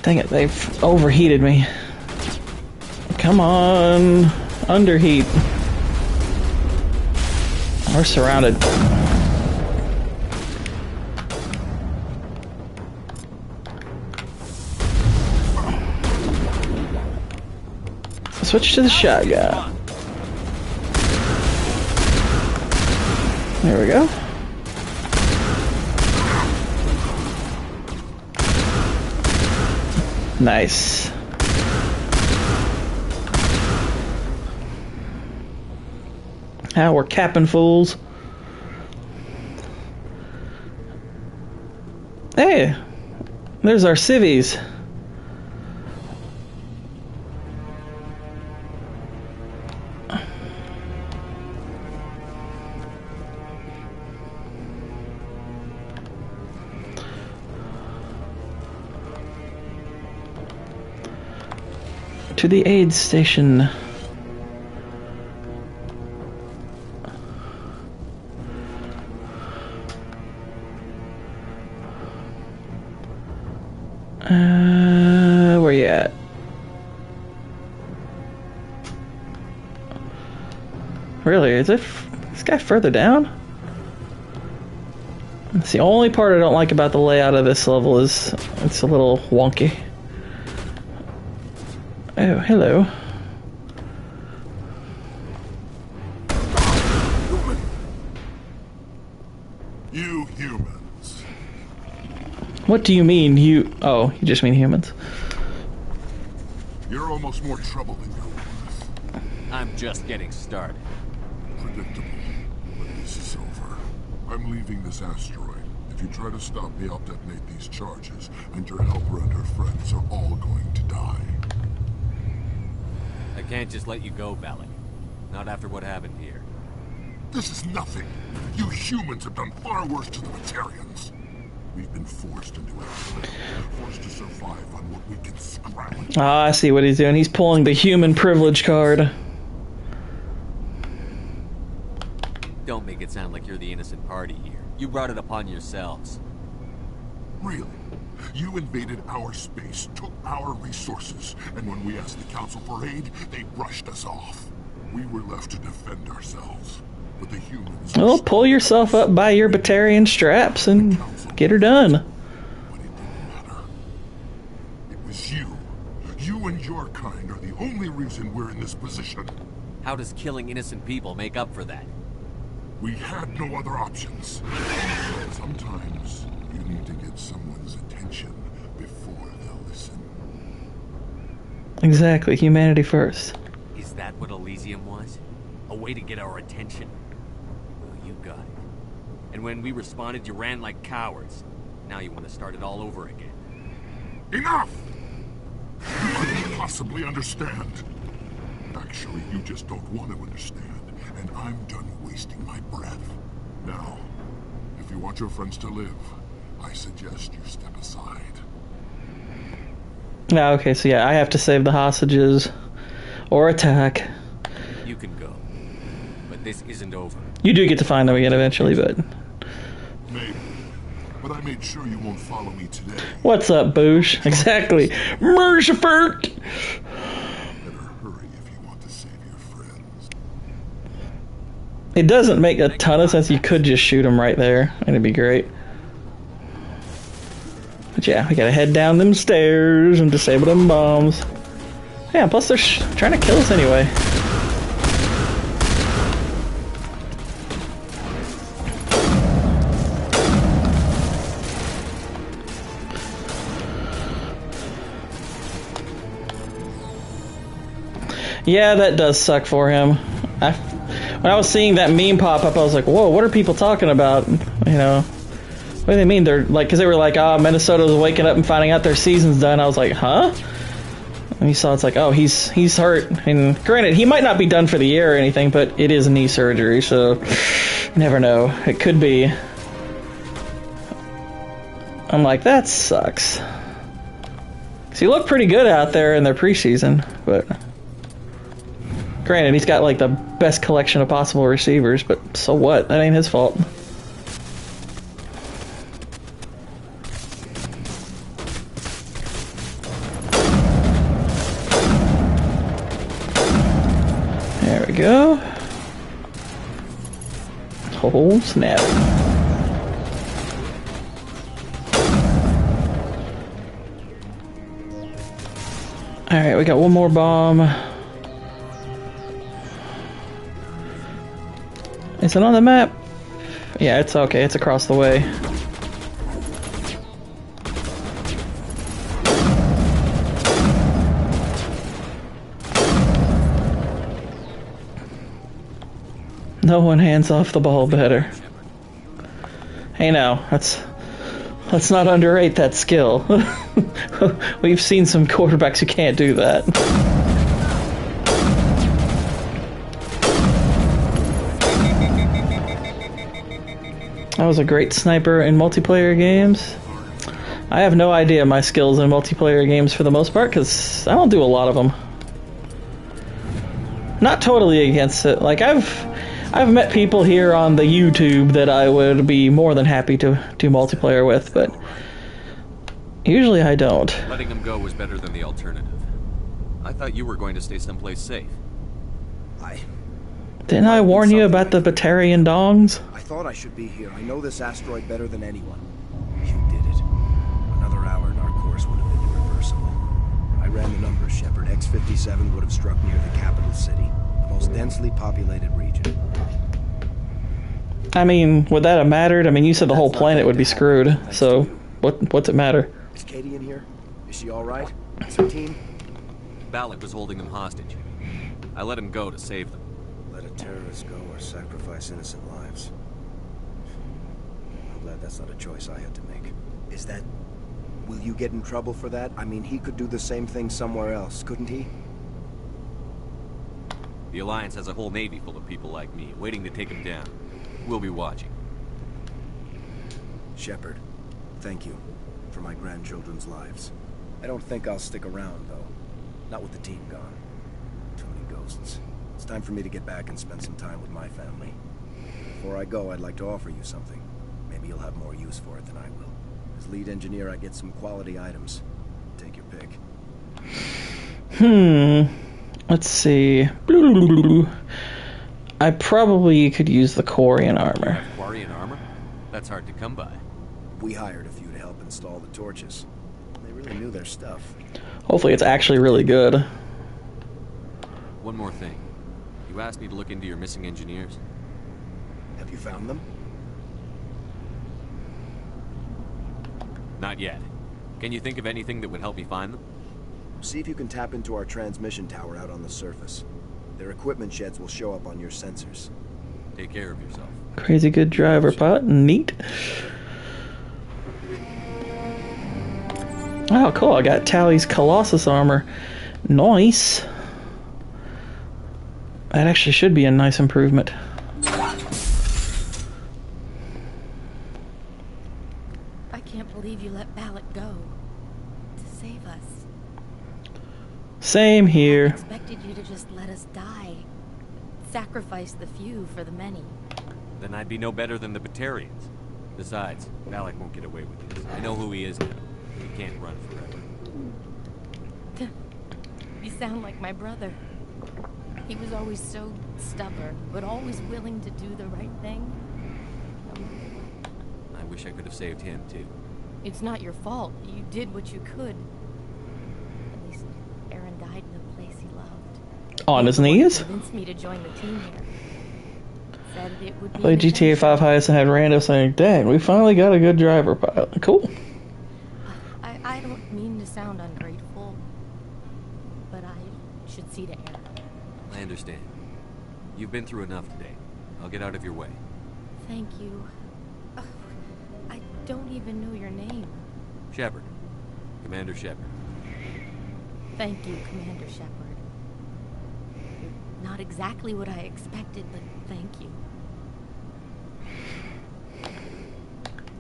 Dang it, they've overheated me. Come on, underheat. We're surrounded. Switch to the shotgun. There we go. Nice. Now we're capping fools. Hey, there's our civvies. To the aid station. Where you at? Really? Is it this guy further down? It's the only part I don't like about the layout of this level is it's a little wonky. Oh, hello. You humans. What do you mean, you... Oh, you just mean humans. You're almost more trouble than you're worth. I'm just getting started. Predictable. But this is over. I'm leaving this asteroid. If you try to stop me, I'll detonate these charges, and your helper and her friends are all going to die. I can't just let you go, Balak. Not after what happened here. This is nothing. You humans have done far worse to the Batarians. We've been forced into it. Forced to survive on what we can scrounge. Ah, I see what he's doing. He's pulling the human privilege card. Don't make it sound like you're the innocent party here. You brought it upon yourselves. Really? You invaded our space, took our resources, and when we asked the Council for aid, they brushed us off. We were left to defend ourselves. But the humans... Well, pull yourself up by your Batarian straps and get her done. But it didn't matter. It was you. You and your kind are the only reason reason we're in this position. How does killing innocent people make up for that? We had no other options. Sometimes you need to get someone's attention before they'll listen. Exactly, humanity first. Is that what Elysium was? A way to get our attention? Well, you got it. And when we responded, you ran like cowards. Now you want to start it all over again. Enough! You couldn't possibly understand. Actually, you just don't want to understand, and I'm done wasting my breath. Now, if you want your friends to live, I suggest you step aside. Ah, okay, so yeah, I have to save the hostages or attack. You can go. But this isn't over. You do get to find them again eventually, but... Maybe. But I made sure you won't follow me today. What's up, Boosh? Exactly. Mercifert! Better hurry if you want to save your friends. It doesn't make a ton of sense. You could just shoot him right there, and it'd be great. But yeah, we gotta head down them stairs and disable them bombs. Yeah, plus they're trying to kill us anyway. Yeah, that does suck for him. When I was seeing that meme pop up, I was like, whoa, what are people talking about? You know, what do they mean? They're like, because they were like, Minnesota's waking up and finding out their season's done. I was like, huh? And you saw it's like, oh, he's hurt. And granted, he might not be done for the year or anything, but it is knee surgery, so you never know. It could be. I'm like, that sucks. Because he looked pretty good out there in their preseason, but... Granted, he's got like the best collection of possible receivers, but so what? That ain't his fault. There we go. Oh, snap. Alright, we got one more bomb. Is it on the map? Yeah, it's okay. It's across the way. No one hands off the ball better. Hey now, let's not underrate that skill. We've seen some quarterbacks who can't do that. I was a great sniper in multiplayer games. I have no idea my skills in multiplayer games for the most part, because I don't do a lot of them. Not totally against it. Like, I've met people here on the YouTube that I would be more than happy to do multiplayer with, but usually I don't. Letting him go was better than the alternative. I thought you were going to stay someplace safe. Didn't I warn you about the Batarian dongs? I thought I should be here. I know this asteroid better than anyone. You did it. Another hour and our course would have been irreversible. I ran the numbers, Shepard. X-57 would have struck near the capital city, the most densely populated region. I mean, would that have mattered? I mean, you said the whole planet would be screwed, so what's it matter? Is Katie in here? Is she all right? Is her team? Balak was holding them hostage. I let him go to save them. Let a terrorist go or sacrifice innocent lives. I'm glad that's not a choice I had to make. Is that... Will you get in trouble for that? I mean, he could do the same thing somewhere else, couldn't he? The Alliance has a whole navy full of people like me, waiting to take him down. We'll be watching. Shepard, thank you for my grandchildren's lives. I don't think I'll stick around, though. Not with the team gone. Too many ghosts. It's time for me to get back and spend some time with my family. Before I go, I'd like to offer you something. Maybe you'll have more use for it than I will. As lead engineer, I get some quality items. Take your pick. Let's see. I probably could use the Quarian armor. Quarian armor? That's hard to come by. We hired a few to help install the torches. They really knew their stuff. Hopefully it's actually really good. One more thing. You asked me to look into your missing engineers. Have you found them? Not yet. Can you think of anything that would help me find them? See if you can tap into our transmission tower out on the surface. Their equipment sheds will show up on your sensors. Take care of yourself. Crazy good driver pilot. Neat. Oh, cool. I got Tally's Colossus armor. Nice. That actually should be a nice improvement. I can't believe you let Balak go. To save us. Same I here. expected you to just let us die. Sacrifice the few for the many. Then I'd be no better than the Batarians. Besides, Balak won't get away with this. I know who he is now. He can't run forever. You sound like my brother. He was always so stubborn, but always willing to do the right thing. I wish I could have saved him, too. It's not your fault. You did what you could. At least Aaron died in the place he loved. On his He was the one who knees? convinced me to join the team here. Said it would be Played an GTA 5 adventure. highest and had Rando saying, dang, we finally got a good driver pilot. Cool. I don't mean to sound ungrateful, but I should see to Aaron. I understand. You've been through enough today. I'll get out of your way. Thank you. Ugh, I don't even know your name. Shepard. Commander Shepard. Thank you, Commander Shepard. You're not exactly what I expected, but thank you.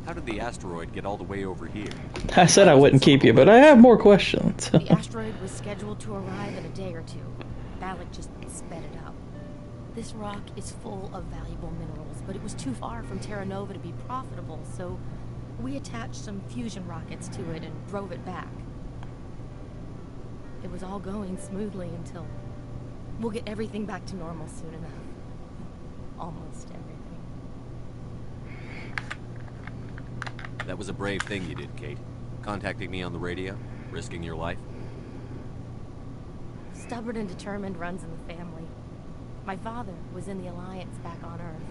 How did the asteroid get all the way over here? I said I wouldn't keep you, but I have more questions. The asteroid was scheduled to arrive in a day or two. Balak just sped it up. This rock is full of valuable minerals, but it was too far from Terra Nova to be profitable, so we attached some fusion rockets to it and drove it back. It was all going smoothly until we'll get everything back to normal soon enough. Almost everything. That was a brave thing you did, Kate. Contacting me on the radio, risking your life. Stubborn and determined runs in the family. My father was in the Alliance back on Earth.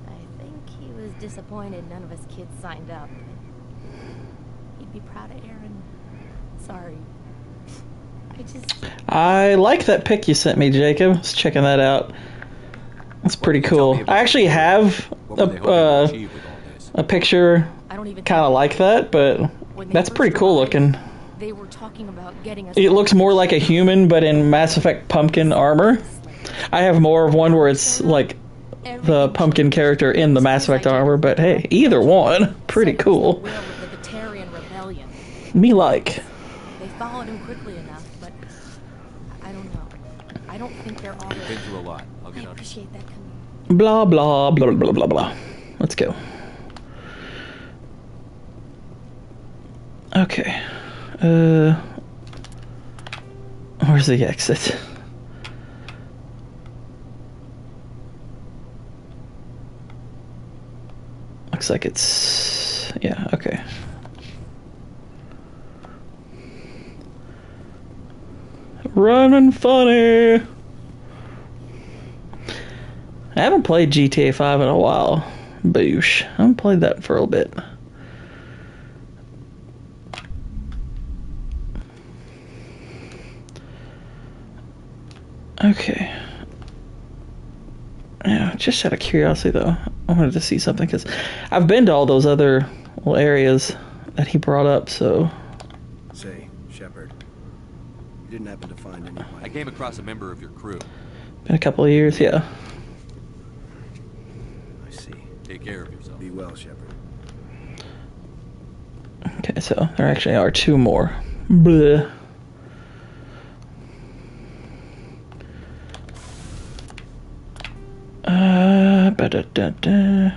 I think he was disappointed none of us kids signed up. He'd be proud of Aaron. Sorry. I like that pic you sent me, Jacob. I was checking that out. That's pretty cool. I actually have a picture kind of like that, but that's pretty cool looking. They were talking about getting us. It looks more like a human, but in Mass Effect pumpkin armor. I have more of one where it's like the pumpkin character in the Mass Effect armor, but hey, either one, pretty cool. Me like. They followed him quickly enough, but I don't know. I don't think they're all. Been through a lot. I'll get I out. appreciate that coming. Blah blah blah blah blah blah. Let's go. Okay. Where's the exit? Looks like it's... yeah, okay. Running funny! I haven't played GTA 5 in a while. Boosh. I haven't played that for a bit. Okay. Yeah, just out of curiosity though, I wanted to see something because I've been to all those other little areas that he brought up, so... Say, Shepard, you didn't happen to find any... I came across a member of your crew. Been a couple of years, yeah. I see. Take care of yourself. Be well, Shepard. Okay, so there actually are two more. Bleh. Ba-da-da-da.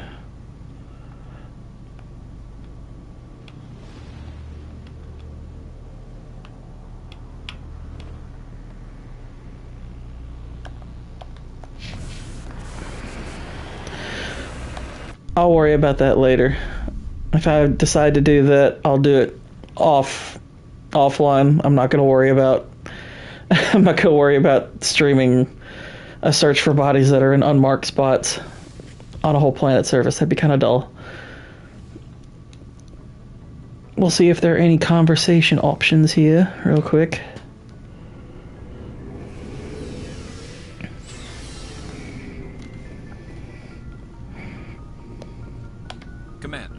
I'll worry about that later. If I decide to do that, I'll do it offline. I'm not going to worry about I'm not gonna worry about streaming a search for bodies that are in unmarked spots on a whole planet surface. That'd be kind of dull. We'll see if there are any conversation options here, real quick. Commander,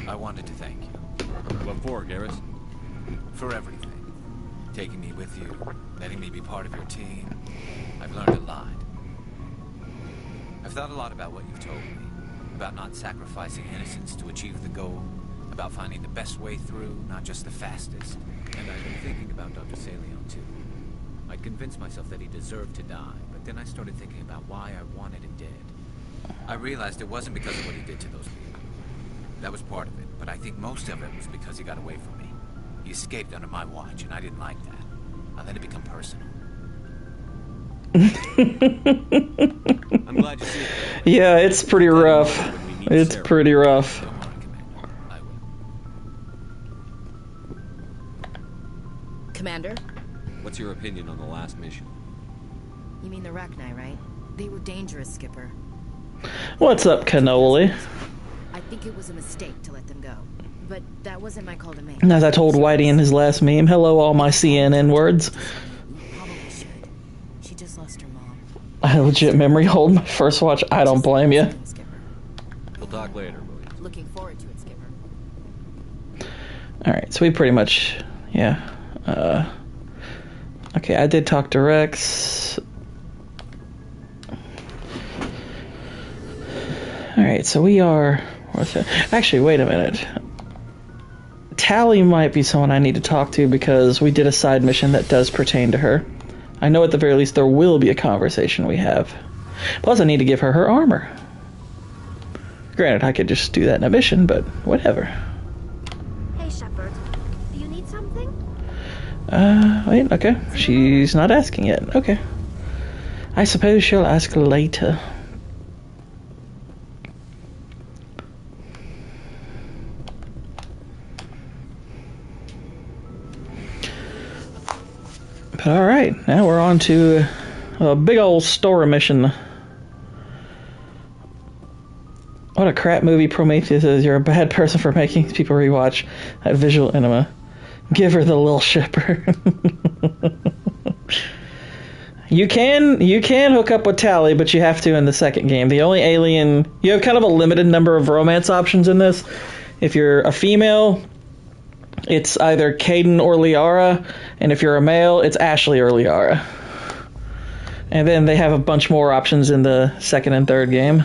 I wanted to thank you. What for, Garrus? For everything. Taking me with you, letting me be part of your team. I've learned a lot. I've thought a lot about what you've told me. About not sacrificing innocence to achieve the goal. About finding the best way through, not just the fastest. And I've been thinking about Dr. Salion, too. I'd convinced myself that he deserved to die, but then I started thinking about why I wanted him dead. I realized it wasn't because of what he did to those people. That was part of it, but I think most of it was because he got away from me. He escaped under my watch, and I didn't like that. I let it become personal. I'm glad you see it. Yeah, it's pretty rough. It's pretty rough. Don't worry, Commander. I will. Commander? What's your opinion on the last mission? You mean the Rachni, right? They were dangerous, Skipper. What's up, cannoli? I think it was a mistake to let them go. But that wasn't my call to make. As I told Whitey in his last meme, hello all my CNN words. You probably should. She just lost her mom. I legit memory hold my first watch. I don't blame you. Skipper. We'll talk later, Williams. Looking forward to it, Skipper. Alright, so we pretty much, yeah. Okay, I did talk to Rex. Alright, so we are... Actually, wait a minute. Tally might be someone I need to talk to because we did a side mission that does pertain to her. I know at the very least there will be a conversation we have. Plus, I need to give her her armor. Granted, I could just do that in a mission, but whatever. Hey, Shepard. Do you need something? Wait, okay. She's not asking yet. Okay. I suppose she'll ask later. But alright, now we're on to a big old story mission. What a crap movie Prometheus is. You're a bad person for making people rewatch that visual enema. Give her the little shipper. You can hook up with Tally, but you have to in the second game. The only alien... You have kind of a limited number of romance options in this. If you're a female, it's either Caden or Liara, and if you're a male, it's Ashley or Liara. And then they have a bunch more options in the second and third game.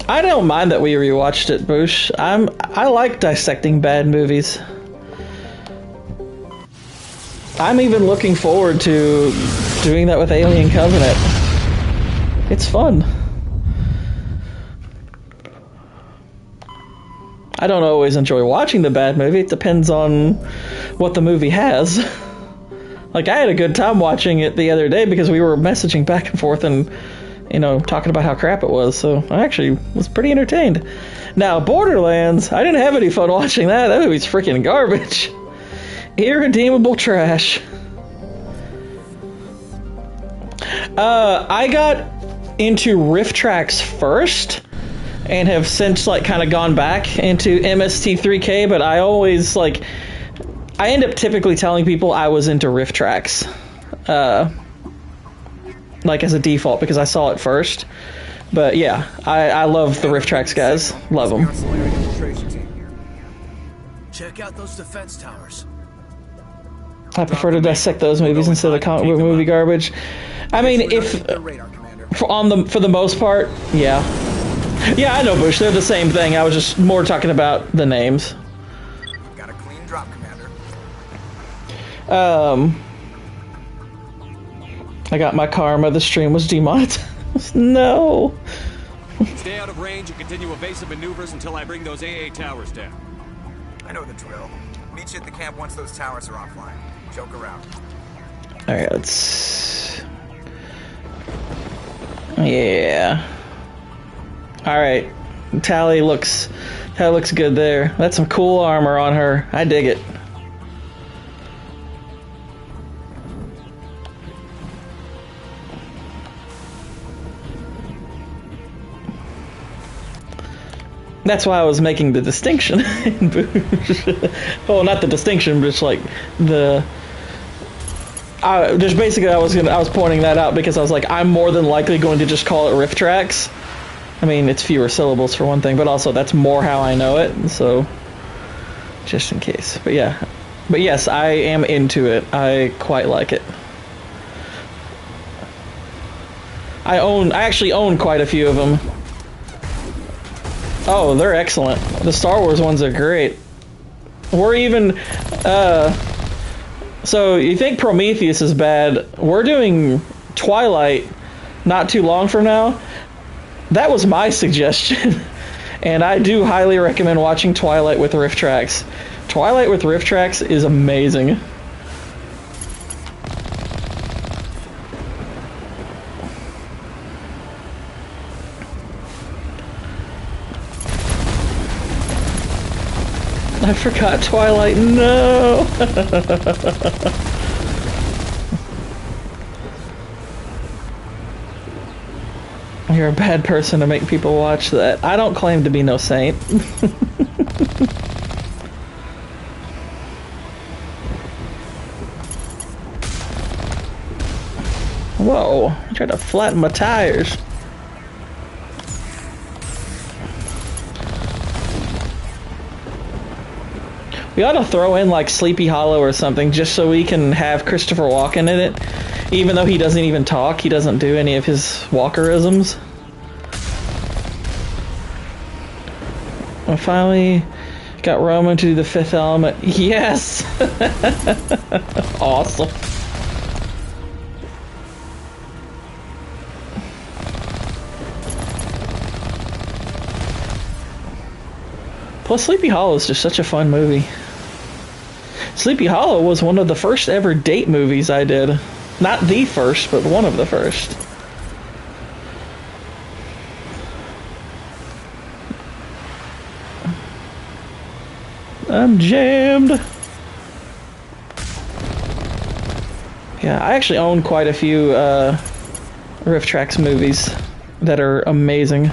I don't mind that we rewatched it, Boosh. I like dissecting bad movies. I'm even looking forward to doing that with Alien Covenant. It's fun. I don't always enjoy watching the bad movie. It depends on what the movie has. Like, I had a good time watching it the other day because we were messaging back and forth and, you know, talking about how crap it was. So I actually was pretty entertained. Now, Borderlands, I didn't have any fun watching that. That movie's freaking garbage. Irredeemable trash. I got into Rift Tracks first and have since like kind of gone back into MST3K, but I always like I end up typically telling people I was into Rift Tracks like as a default because I saw it first. But yeah, I love the Rift Tracks guys. Love them. Check out those defense towers. I prefer to dissect those movies instead of comic book movie garbage. I mean, for the most part, yeah. Yeah, I know, Bush. They're the same thing. I was just more talking about the names. Got a clean drop, Commander. I got my karma. The stream was demonetized. No. Stay out of range and continue evasive maneuvers until I bring those AA towers down. I know the drill. Meet you at the camp once those towers are offline. Joke around. Alright, let's... Yeah. Alright. Tally looks good there. That's some cool armor on her. I dig it. That's why I was making the distinction in Boosh. Well, not the distinction, but it's like the... just basically, I was pointing that out because I was like, I'm more than likely going to just call it riff tracks. I mean, it's fewer syllables for one thing, but also that's more how I know it, so just in case. But yeah, but yes, I am into it. I quite like it. I actually own quite a few of them. Oh, they're excellent. The Star Wars ones are great. We're even, so you think Prometheus is bad? We're doing Twilight not too long from now. That was my suggestion. And I do highly recommend watching Twilight with riff tracks. Twilight with riff tracks is amazing. I forgot Twilight, no! You're a bad person to make people watch that. I don't claim to be no saint. Whoa, I tried to flatten my tires. We ought to throw in like Sleepy Hollow or something just so we can have Christopher Walken in it. Even though he doesn't even talk, he doesn't do any of his Walkerisms. I finally got Roman to do the fifth element. Yes! Awesome. Plus, Sleepy Hollow is just such a fun movie. Sleepy Hollow was one of the first ever date movies I did. Not the first, but one of the first. I'm jammed. Yeah, I actually own quite a few Riff Tracks movies that are amazing.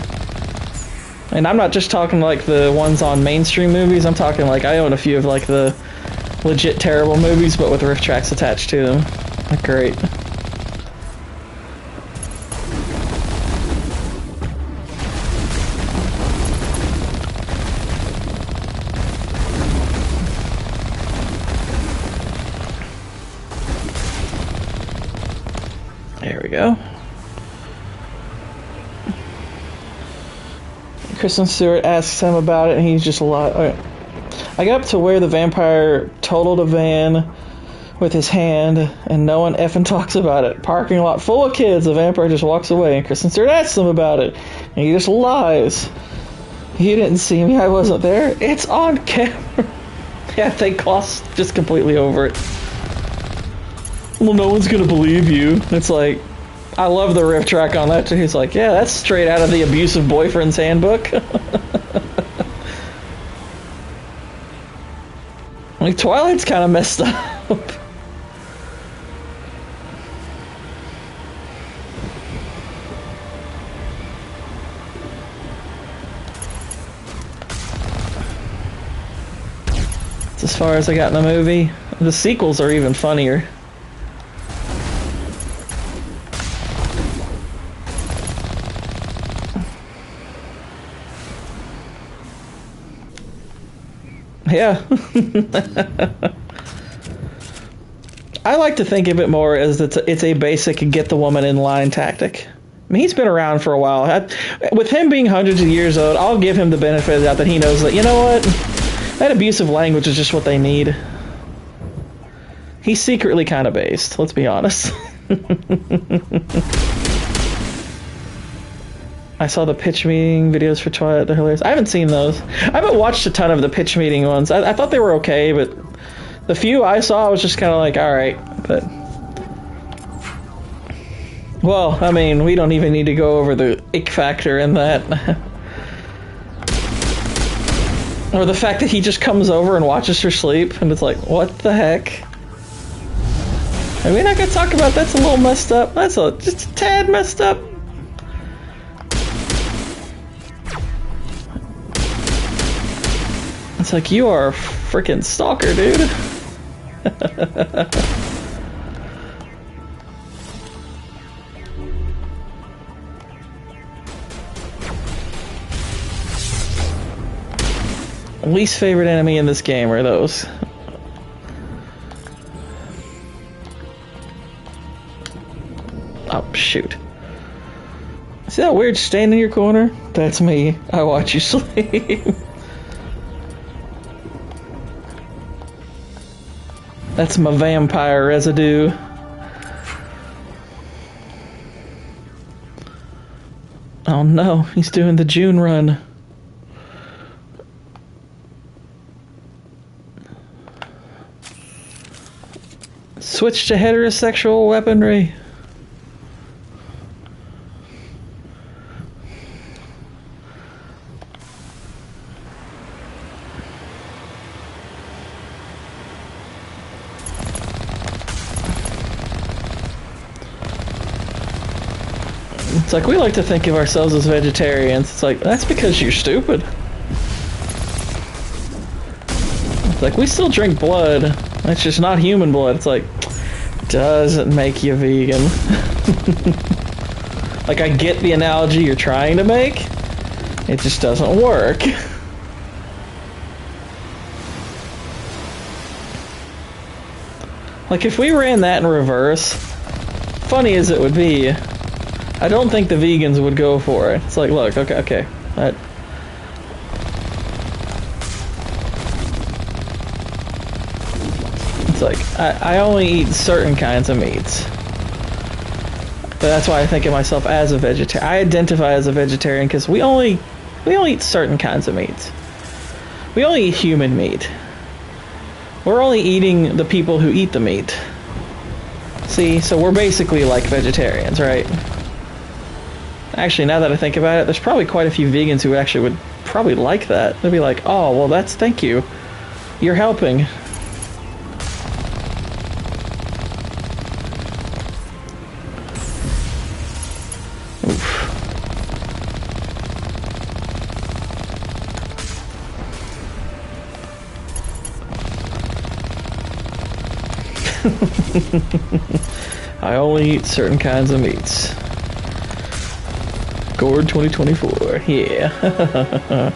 And I'm not just talking like the ones on mainstream movies, I'm talking like I own a few of like the legit terrible movies but with riff tracks attached to them. They're great. There we go. Kristen Stewart asks him about it and he's just a lot. Right. I got up to where the vampire totaled a van with his hand and no one effing talks about it. Parking lot full of kids, the vampire just walks away and Kristen Stewart asks him about it and he just lies. You didn't see me, I wasn't there. It's on camera. Yeah, they glossed just completely over it. Well, no one's gonna believe you. It's like, I love the riff track on that too. He's like, yeah, that's straight out of the abusive boyfriend's handbook. Like, Twilight's kind of messed up. It's as far as I got in the movie. The sequels are even funnier. Yeah. I like to think of it more as it's a basic get the woman in line tactic. I mean, he's been around for a while. With him being hundreds of years old, I'll give him the benefit of the doubt that he knows that, you know what? That abusive language is just what they need. He's secretly kind of based, let's be honest. I saw the pitch meeting videos for Twilight. They're hilarious. I haven't seen those. I haven't watched a ton of the pitch meeting ones. I thought they were okay, but the few I saw, I was just kind of like, alright. But, well, I mean, we don't even need to go over the ick factor in that. Or the fact that he just comes over and watches her sleep, and it's like, what the heck? Are we not gonna talk about that's a little messed up? That's just a tad messed up. It's like, you are a freaking stalker, dude. Least favorite enemy in this game are those. Oh, shoot. See that weird stain in your corner? That's me. I watch you sleep. That's my vampire residue. Oh no, he's doing the June run. Switch to heterosexual weaponry. It's like, we like to think of ourselves as vegetarians. It's like, that's because you're stupid. It's like, we still drink blood. It's just not human blood. It's like, doesn't make you vegan. Like, I get the analogy you're trying to make. It just doesn't work. Like, if we ran that in reverse, funny as it would be, I don't think the vegans would go for it. It's like, look, okay. It's like, I only eat certain kinds of meats. But that's why I think of myself as a vegetarian. I identify as a vegetarian because we only eat certain kinds of meats. We only eat human meat. We're only eating the people who eat the meat. See, so we're basically like vegetarians, right? Actually, now that I think about it, there's probably quite a few vegans who actually would probably like that. They'd be like, oh, well, thank you. You're helping. Oof. I only eat certain kinds of meats. Gord 2024, yeah.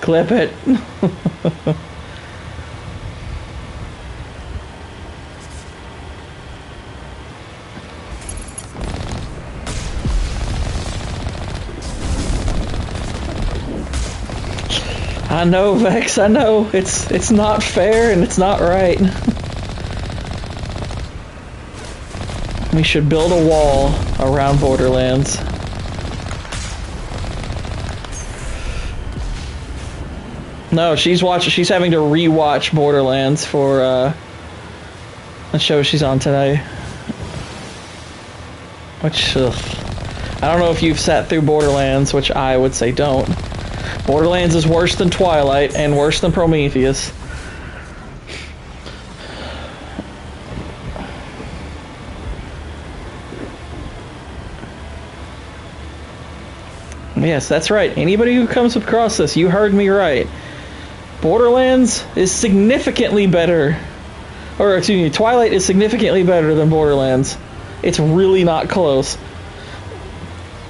Clip it. I know, Vex, I know. It's not fair and it's not right. We should build a wall around Borderlands. No, she's having to rewatch Borderlands for the show she's on today. Which, I don't know if you've sat through Borderlands, which I would say don't. Borderlands is worse than Twilight and worse than Prometheus. Yes, that's right. Anybody who comes across this, you heard me right. Borderlands is significantly better. Or, excuse me, Twilight is significantly better than Borderlands. It's really not close.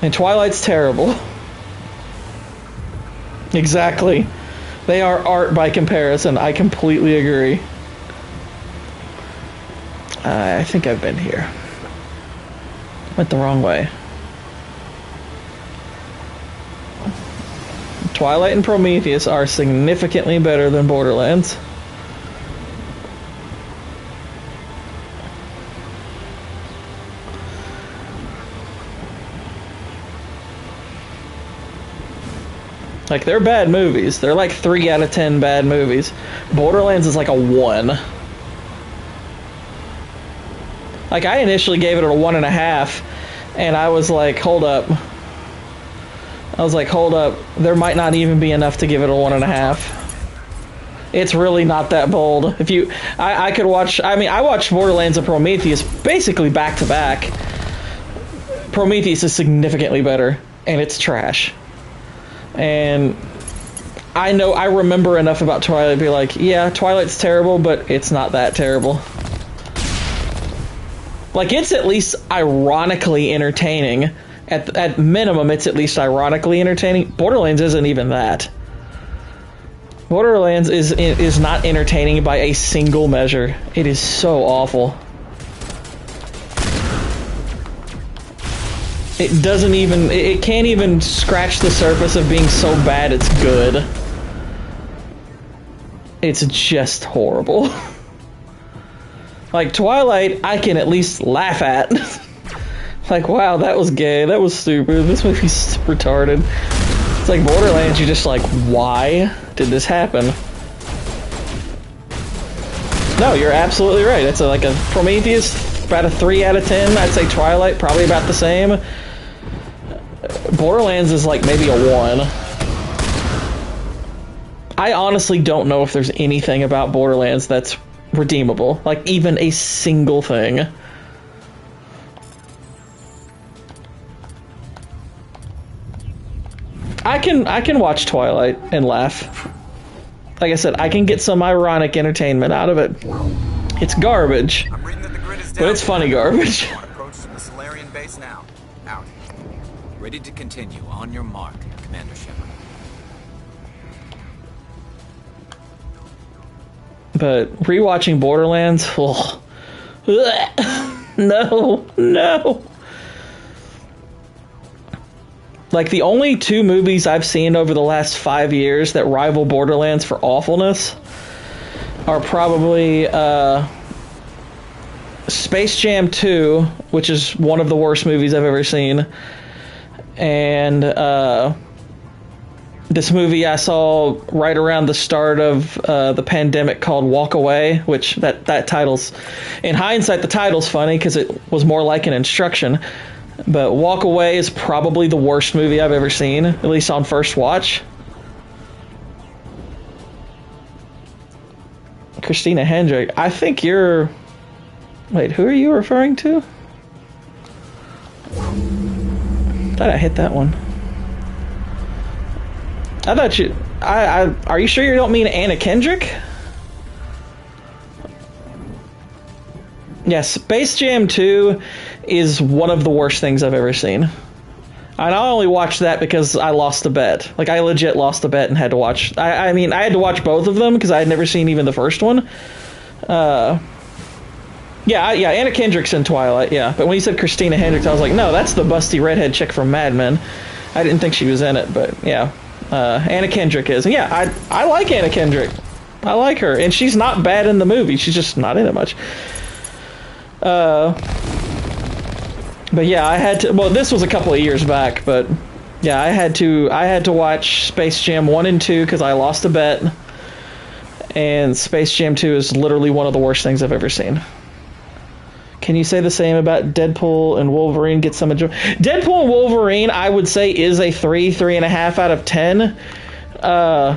And Twilight's terrible. Exactly. They are art by comparison. I completely agree. I think I've been here. Went the wrong way. Twilight and Prometheus are significantly better than Borderlands. Like, they're bad movies. They're like 3 out of 10 bad movies. Borderlands is like a 1. Like, I initially gave it a 1.5, and I was like, hold up. I was like, hold up, there might not even be enough to give it a 1.5. It's really not that bold. If you, I could watch, I mean, I watched Borderlands and Prometheus basically back to back. Prometheus is significantly better, and it's trash. And I know, I remember enough about Twilight to be like, yeah, Twilight's terrible, but it's not that terrible. Like, it's at least ironically entertaining. At minimum, it's at least ironically entertaining. Borderlands isn't even that. Borderlands is not entertaining by a single measure. It is so awful. It doesn't even, it can't even scratch the surface of being so bad it's good. It's just horrible. Like Twilight, I can at least laugh at. Like, wow, that was gay, that was stupid, this movie's retarded. It's like Borderlands, you're just like, why did this happen? No, you're absolutely right. It's like a Prometheus, about a 3 out of 10. I'd say Twilight, probably about the same. Borderlands is like maybe a 1. I honestly don't know if there's anything about Borderlands that's redeemable. Like, even a single thing. I can watch Twilight and laugh. Like I said, I can get some ironic entertainment out of it. It's garbage, but it's funny garbage. Approach to the Solarian base now. Out. Ready to continue. On your mark, Commander Shepard. But rewatching Borderlands, oh, no. Like, the only 2 movies I've seen over the last 5 years that rival Borderlands for awfulness are probably Space Jam 2, which is one of the worst movies I've ever seen, and this movie I saw right around the start of the pandemic called Walk Away, which that title's, in hindsight, the title's funny because it was more like an instruction. But Walk Away is probably the worst movie I've ever seen, at least on first watch. Christina Hendrick, I think you're... Wait, who are you referring to? Thought I hit that one. I thought you... are you sure you don't mean Anna Kendrick? Yes, Space Jam 2 is one of the worst things I've ever seen. And I only watched that because I lost a bet. Like, I legit lost a bet and had to watch... I mean, I had to watch both of them because I had never seen even the first one. Yeah, Anna Kendrick's in Twilight, yeah. But when you said Christina Hendricks, I was like, no, that's the busty redhead chick from Mad Men. I didn't think she was in it, but yeah. Anna Kendrick is. And yeah, I like Anna Kendrick. I like her. And she's not bad in the movie. She's just not in it much. But yeah, I had to, well, this was a couple of years back, but yeah, I had to watch Space Jam 1 and 2 because I lost a bet, and Space Jam 2 is literally one of the worst things I've ever seen. Can you say the same about Deadpool and Wolverine? Get some enjoy. Deadpool and Wolverine, I would say, is a 3.5 out of 10. I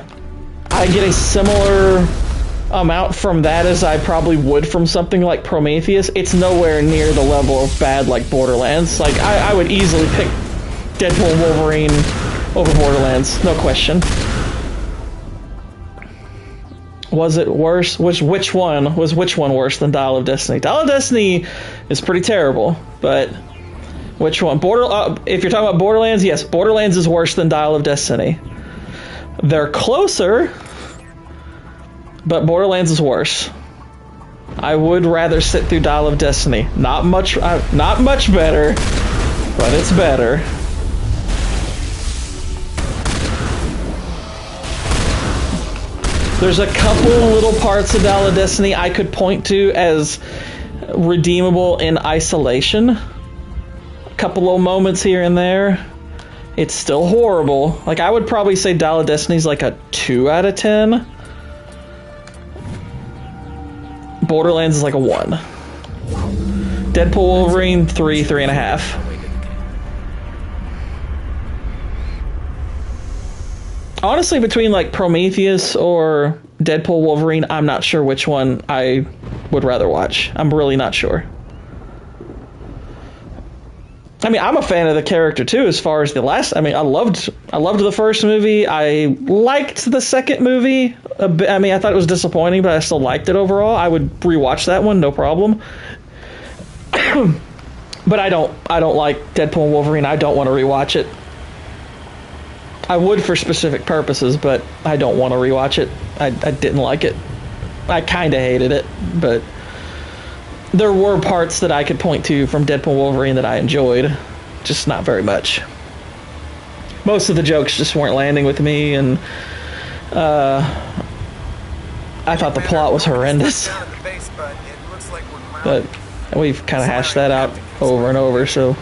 get a similar amount from that as I probably would from something like Prometheus. It's nowhere near the level of bad like Borderlands. Like, I would easily pick Deadpool and Wolverine over Borderlands, no question. Was it worse? Which one worse than Dial of Destiny? Dial of Destiny is pretty terrible, but which one? If you're talking about Borderlands, yes, Borderlands is worse than Dial of Destiny. They're closer, but Borderlands is worse. I would rather sit through Dial of Destiny. Not much better, but it's better. There's a couple little parts of Dial of Destiny I could point to as redeemable in isolation. A couple little moments here and there. It's still horrible. Like, I would probably say Dial of Destiny's like a 2 out of 10. Borderlands is like a 1. Deadpool Wolverine, 3.5. Honestly, between like Prometheus or Deadpool Wolverine, I'm not sure which one I would rather watch. I'm really not sure. I mean, I'm a fan of the character too. As far as the last, I mean, I loved the first movie. I liked the second movie a bit. I mean, I thought it was disappointing, but I still liked it overall. I would rewatch that one, no problem. But I don't like Deadpool and Wolverine. I don't want to rewatch it. I would for specific purposes, but I don't want to rewatch it. I didn't like it. I kind of hated it, but there were parts that I could point to from Deadpool and Wolverine that I enjoyed, just not very much. Most of the jokes just weren't landing with me, and I thought the plot was horrendous. But we've kind of hashed that out over and over, so...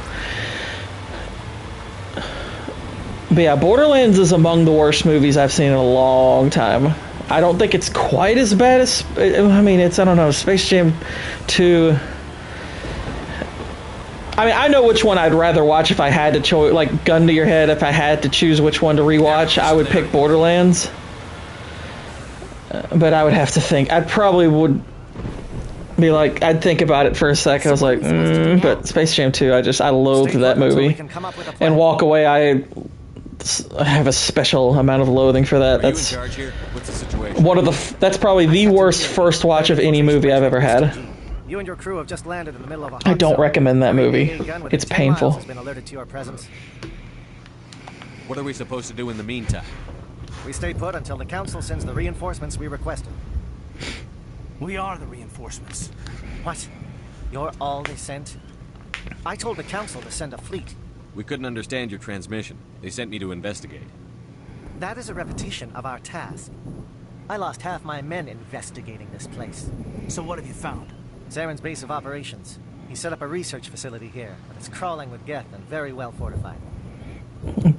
But yeah, Borderlands is among the worst movies I've seen in a long time. I don't think it's quite as bad as... I mean, it's, I don't know, Space Jam 2... I mean, I know which one I'd rather watch if I had to choose, like, gun to your head, if I had to choose which one to rewatch, I would pick Borderlands. But I would have to think. I probably would be like, I'd think about it for a second. I was like, but Space Jam 2, I loathed that movie. And walk away, I have a special amount of loathing for that. That's one of the. That's probably the worst first watch of any movie I've ever had. You and your crew have just landed in the middle of a I don't recommend that movie. It's painful. Has been alerted to your presence. What are we supposed to do in the meantime? We stay put until the council sends the reinforcements we requested. We are the reinforcements. What? You're all they sent? I told the council to send a fleet. We couldn't understand your transmission. They sent me to investigate. That is a repetition of our task. I lost half my men investigating this place. So what have you found? Zaren's base of operations. He set up a research facility here, but it's crawling with Geth and very well fortified.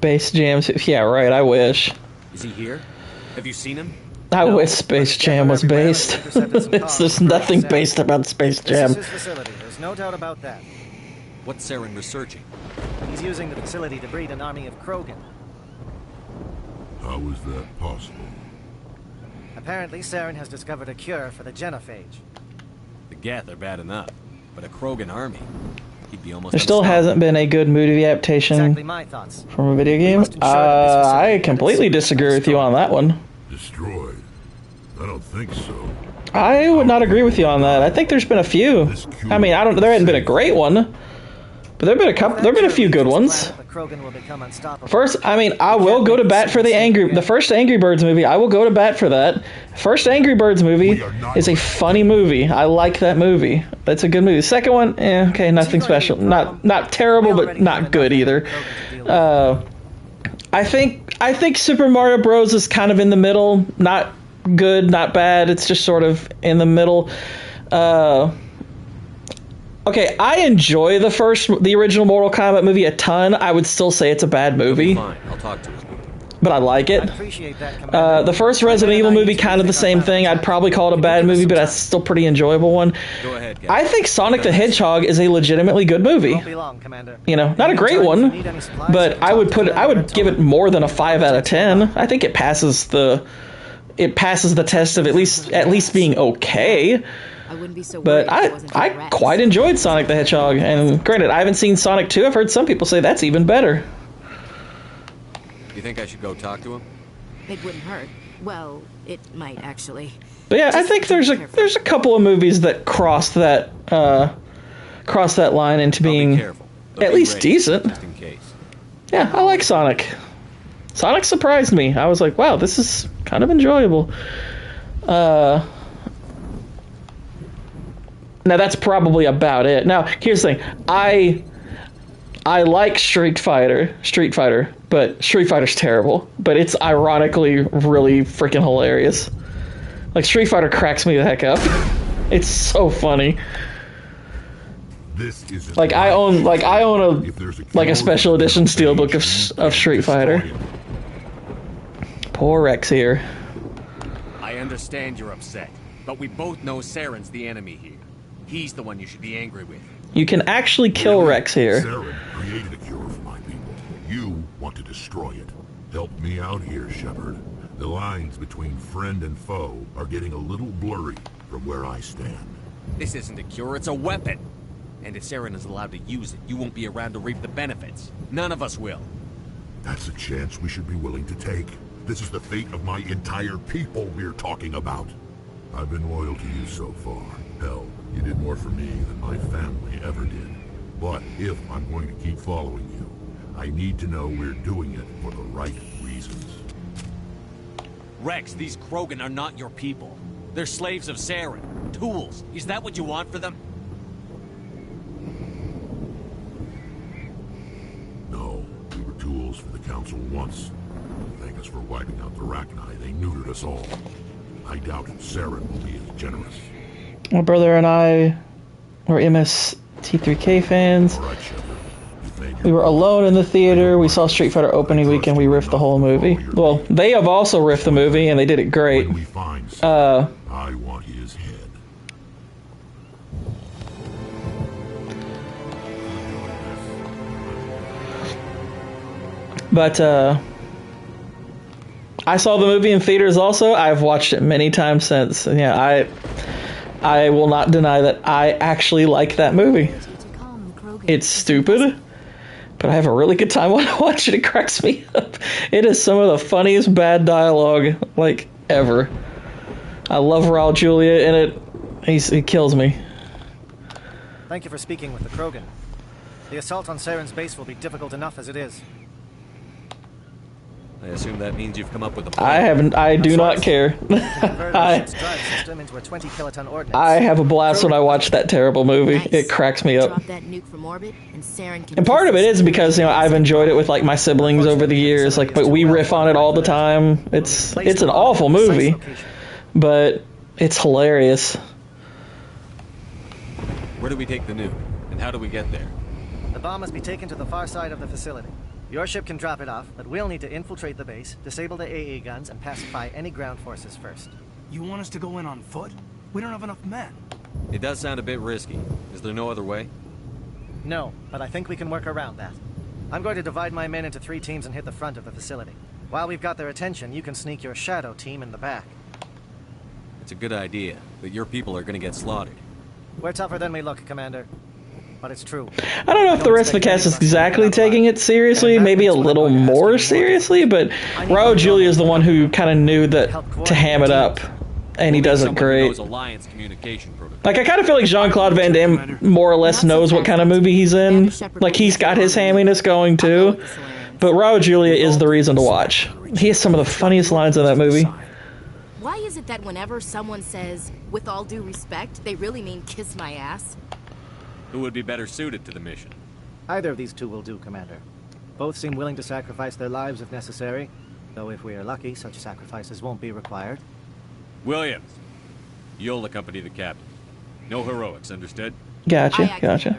Base Jams, yeah, right, I wish. Is he here? Have you seen him? I wish Space Jam was based. There's nothing based about Space Jam. This is his facility, there's no doubt about that. What's Saren researching? He's using the facility to breed an army of Krogan. How is that possible? Apparently, Saren has discovered a cure for the genophage. The Geth are bad enough, but a Krogan army, he'd be almost... There still hasn't been a good movie adaptation exactly my thoughts. from a video game. I completely disagree with you on that one. Destroyed? I don't think so. I would not agree with you on that. I think there's been a few. I mean, there hasn't been a great one, but there've been a couple. There've been a few good ones. First, I mean, I will go to bat for the first Angry Birds movie. I will go to bat for that. First Angry Birds movie is a funny movie. I like that movie. That's a good movie. Second one, okay, nothing special. Not terrible, but not good either. I think Super Mario Bros. Is kind of in the middle. Not good, not bad. It's just sort of in the middle. Okay, I enjoy the original Mortal Kombat movie a ton. I would still say it's a bad movie. Fine, I'll talk to him. But I like it. The first Resident Evil movie, kind of the same thing. I'd probably call it a bad movie, but it's still a pretty enjoyable one. Go ahead, guys. I think Sonic the Hedgehog is a legitimately good movie. You know, not a great one, but I would give it more than a 5 out of 10. I think it passes the test of at least being okay. But I quite enjoyed Sonic the Hedgehog, and granted, I haven't seen Sonic 2. I've heard some people say that's even better. You think I should go talk to him? It wouldn't hurt. Well, it might actually. But yeah, I think there's a couple of movies that cross that line into being at least decent. Just in case. Yeah, I like Sonic. Sonic surprised me. I was like, wow, this is kind of enjoyable. Now that's probably about it. Now here's the thing: I like Street Fighter, but Street Fighter's terrible. But it's ironically really freaking hilarious. Like Street Fighter cracks me the heck up. It's so funny. This is I own a special edition steelbook of Street Fighter. Poor Rex here. I understand you're upset, but we both know Saren's the enemy here. He's the one you should be angry with. You can actually kill Rex here. Saren created a cure for my people. You want to destroy it. Help me out here, Shepard. The lines between friend and foe are getting a little blurry from where I stand. This isn't a cure, it's a weapon. And if Saren is allowed to use it, you won't be around to reap the benefits. None of us will. That's a chance we should be willing to take. This is the fate of my entire people we're talking about. I've been loyal to you so far. Hell, you did more for me than my family ever did. But if I'm going to keep following you, I need to know we're doing it for the right reasons. Rex, these Krogan are not your people. They're slaves of Saren. Tools. Is that what you want for them? No, we were tools for the Council once. Thank us for wiping out the Rachni. They neutered us all. I doubt Saren will be as generous. My brother and I were MST3K fans. We were alone in the theater. We saw Street Fighter opening weekend. We riffed the whole movie. Well, they have also riffed the movie, and they did it great. I want his head. But I saw the movie in theaters also. I've watched it many times since. And yeah, I will not deny that I actually like that movie. It's stupid, but I have a really good time when I watch it. It cracks me up. It is some of the funniest bad dialogue, like, ever. I love Raul Julia in it. He kills me. Thank you for speaking with the Krogan. The assault on Saren's base will be difficult enough as it is. I assume that means you've come up with a plan. I do not care. I have a blast when I watch that terrible movie. Nice. It cracks me up. That nuke from orbit, and part of it is because, you know, I've enjoyed it with like my siblings over the years. Like, but we riff on it all the time. It's an awful movie, but it's hilarious. Where do we take the nuke, and how do we get there? The bomb must be taken to the far side of the facility. Your ship can drop it off, but we'll need to infiltrate the base, disable the AA guns, and pacify any ground forces first. You want us to go in on foot? We don't have enough men. It does sound a bit risky. Is there no other way? No, but I think we can work around that. I'm going to divide my men into 3 teams and hit the front of the facility. While we've got their attention, you can sneak your shadow team in the back. It's a good idea, but your people are going to get slaughtered. We're tougher than we look, Commander. But it's true. I don't know if the rest of the cast is exactly taking it seriously, maybe a little more seriously, but Raul Julia is the one who kind of knew that to ham it up, and he does it great. Like, I kind of feel like Jean-Claude Van Damme more or less knows what kind of movie he's in. Like, he's got his hamminess going too, but Raul Julia is the reason to watch. He has some of the funniest lines in that movie. Why is it that whenever someone says, with all due respect, they really mean kiss my ass? Who would be better suited to the mission? Either of these two will do, Commander. Both seem willing to sacrifice their lives if necessary, though if we are lucky, such sacrifices won't be required. Williams, you'll accompany the captain. No heroics, understood? Gotcha.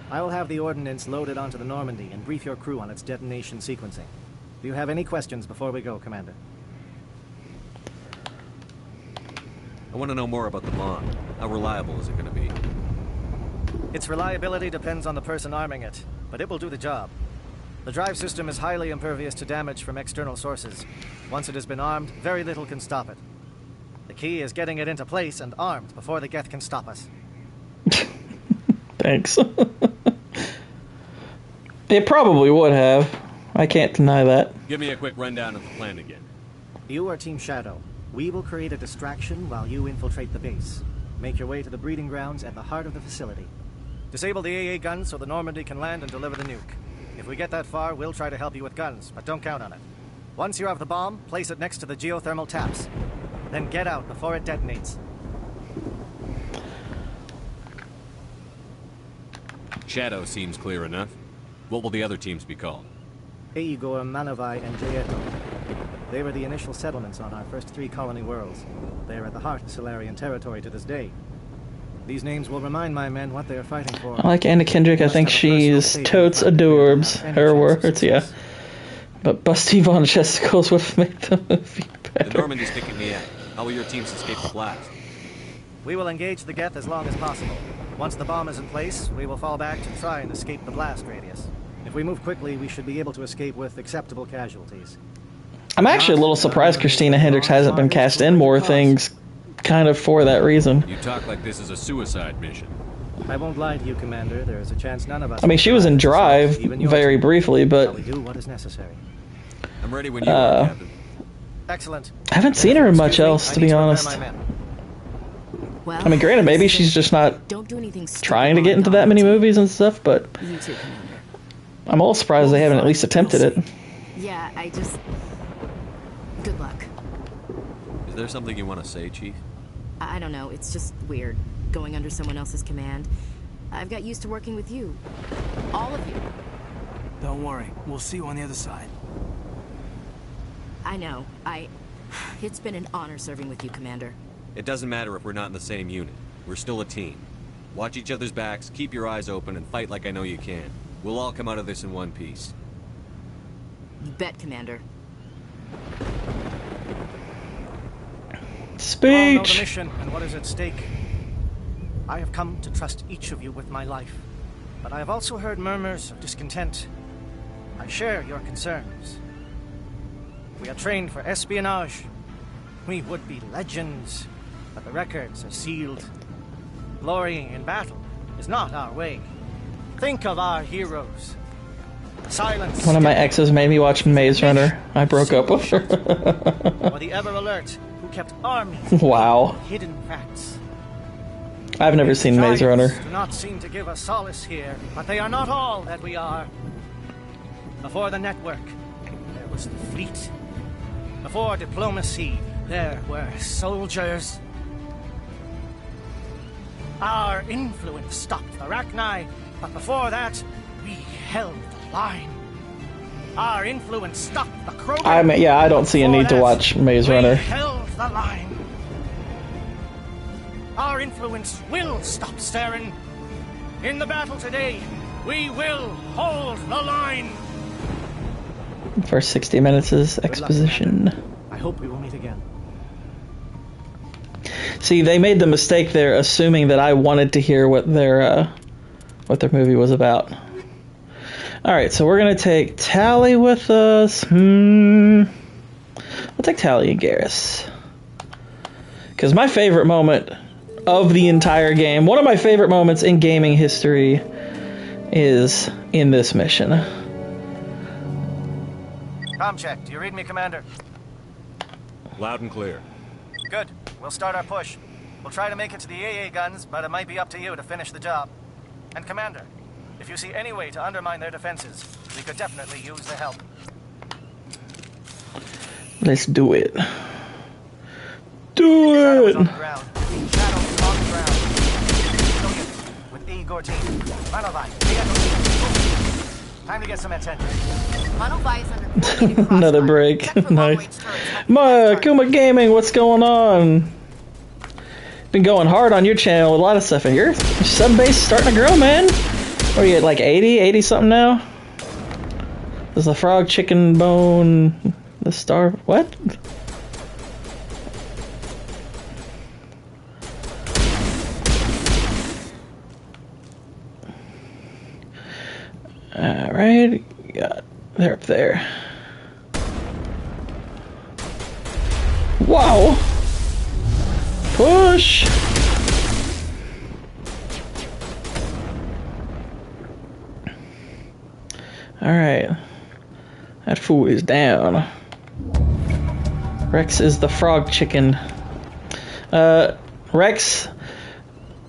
I will have the ordnance loaded onto the Normandy and brief your crew on its detonation sequencing. Do you have any questions before we go, Commander? I want to know more about the bomb. How reliable is it going to be? Its reliability depends on the person arming it, but it will do the job. The drive system is highly impervious to damage from external sources. Once it has been armed, very little can stop it. The key is getting it into place and armed before the Geth can stop us. Thanks. It probably would have. I can't deny that. Give me a quick rundown of the plan again. You are Team Shadow. We will create a distraction while you infiltrate the base. Make your way to the breeding grounds at the heart of the facility. Disable the AA guns so the Normandy can land and deliver the nuke. If we get that far, we'll try to help you with guns, but don't count on it. Once you have the bomb, place it next to the geothermal taps. Then get out before it detonates. Shadow seems clear enough. What will the other teams be called? Igor, Manavai, and Jaeto. They were the initial settlements on our first 3 colony worlds. They are at the heart of Solarian territory to this day. These names will remind my men what they are fighting for. I like Anna Kendrick. I think she's totes adorbs. Her words, yeah. But Busty Von Chesticles would have made the movie better. The Normandy's picking me up. How will your teams escape the blast? We will engage the Geth as long as possible. Once the bomb is in place, we will fall back to try and escape the blast radius. If we move quickly, we should be able to escape with acceptable casualties. I'm actually a little surprised Christina Hendricks hasn't been cast in more things, kind of for that reason. You talk like this is a suicide mission. I won't lie to you, Commander. There is a chance none of us. I mean, she was in Drive very briefly, but we do what is necessary. I'm ready when you are, Captain. Excellent. I haven't seen her in much else, to be honest. Well, I mean, granted, maybe she's just not don't do anything trying to get into that many movies and stuff, but You too, Commander. I'm a little surprised they haven't at least attempted it. Yeah, good luck. Is there something you want to say, Chief? I don't know, it's just weird, going under someone else's command. I've got used to working with you. All of you. Don't worry, we'll see you on the other side. I know, It's been an honor serving with you, Commander. It doesn't matter if we're not in the same unit. We're still a team. Watch each other's backs, keep your eyes open, and fight like I know you can. We'll all come out of this in one piece. You bet, Commander. You all know the Speech! mission and what is at stake. I have come to trust each of you with my life, but I have also heard murmurs of discontent. I share your concerns. We are trained for espionage. We would be legends, but the records are sealed. Glorying in battle is not our way. Think of our heroes. Silence. One of my exes made me watch Maze Runner. I broke up with her. Or the ever alert who kept armies. Wow. Hidden facts. I've never seen Maze Runner. Giants do not seem to give us solace here, but they are not all that we are. Before the network, there was the fleet. Before diplomacy, there were soldiers. Our influence stopped Arachni, but before that, we held the line. Our influence stopped the Krogan. I don't see a need to watch Maze Runner. We held the line. Our influence will stop Saren. In the battle today, we will hold the line. First 60 minutes is exposition. I hope we will meet again. See, they made the mistake there, assuming that I wanted to hear what their movie was about. All right, so we're gonna take Tally with us. We'll take Tally and Garrus, because my favorite moment of the entire game, one of my favorite moments in gaming history, is in this mission. Com check. Do you read me, Commander? Loud and clear. Good. We'll start our push. We'll try to make it to the AA guns, but it might be up to you to finish the job. And Commander, if you see any way to undermine their defenses, we could definitely use the help. Let's do it. Do Shadow is it! on the ground. Shadow is on the ground. Brilliant. With E-Gortine. Manovi. Time to get some attention. Manovi is under coordinated Another break. Nice. Kuma Gaming, what's going on? Been going hard on your channel with a lot of stuff, and your sub base starting to grow, man. What are you at, like 80 something now? There's the frog, chicken, bone, the star. What? Alright, got they're up there. Wow! Push! Alright. That fool is down. Rex is the frog chicken. Rex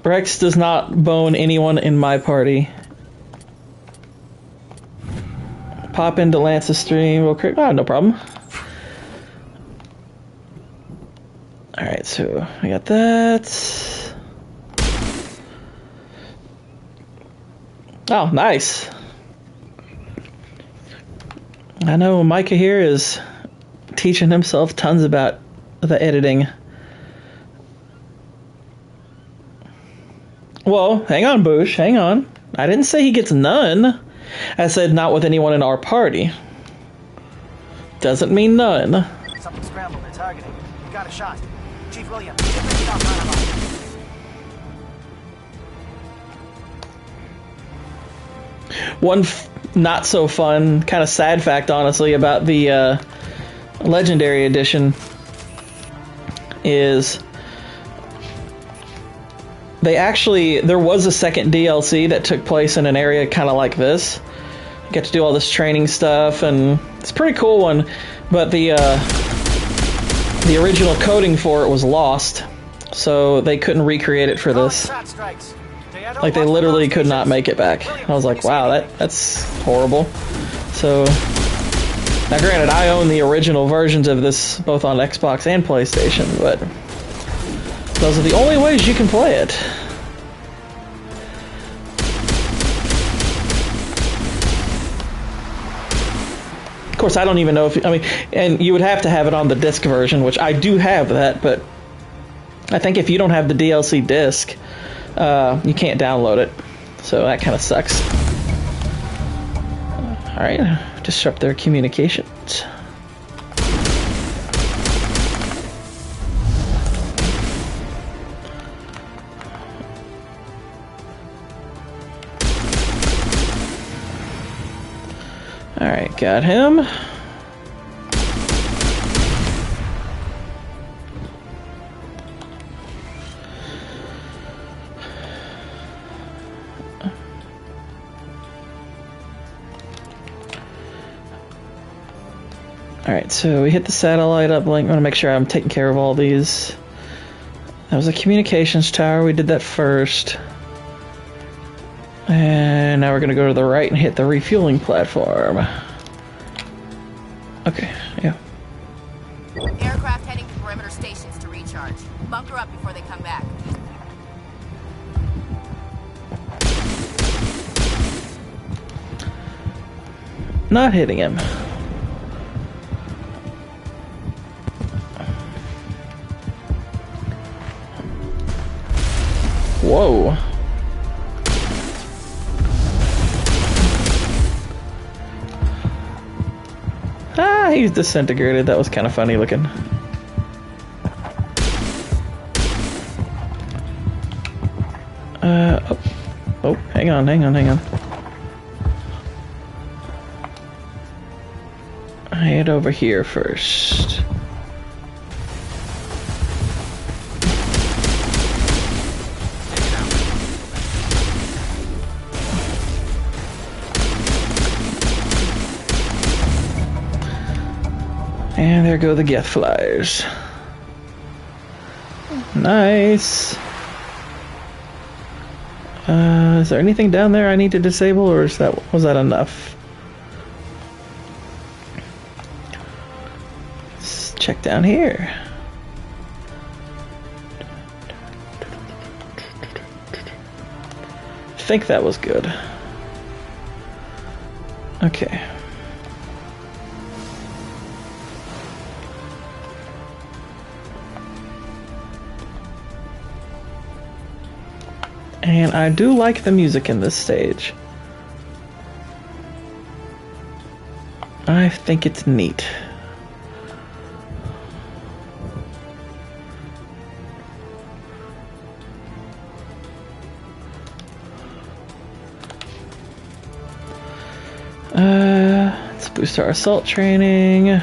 does not bone anyone in my party. Pop into Lance's stream real quick. Oh, no problem. Alright, so we got that. Oh, nice. I know Micah here is teaching himself tons about the editing. Well, hang on, Boosh, hang on. I didn't say he gets none. I said not with anyone in our party. Doesn't mean none. Something scrambled. They're targeting. We got a shot. Chief William, get the heat off Manovi. One not so fun, kind of sad fact, honestly, about the Legendary Edition is there was a second DLC that took place in an area kind of like this. You get to do all this training stuff, and it's a pretty cool one, but the original coding for it was lost, so they couldn't recreate it for this. Like, they literally could not make it back. I was like, wow, that's horrible. So, now granted, I own the original versions of this both on Xbox and PlayStation, but those are the only ways you can play it. Of course, I don't even know if, I mean, and you would have to have it on the disc version, which I do have that, but I think if you don't have the DLC disc, you can't download it. So that kind of sucks. Alright, disrupt their communications. Alright, got him. Alright, so we hit the satellite uplink. I want to make sure I'm taking care of all these. That was a communications tower. We did that first. And now we're going to go to the right and hit the refueling platform. Okay, yeah. Aircraft heading to perimeter stations to recharge. Bunker up before they come back. Not hitting him. Whoa. Ah, he's disintegrated. That was kind of funny looking. Oh, hang on. Head over here first. And there go the Geth flyers. Nice. Is there anything down there I need to disable, or was that enough? Let's check down here. I think that was good. Okay. And I do like the music in this stage. I think it's neat. Let's boost our assault training.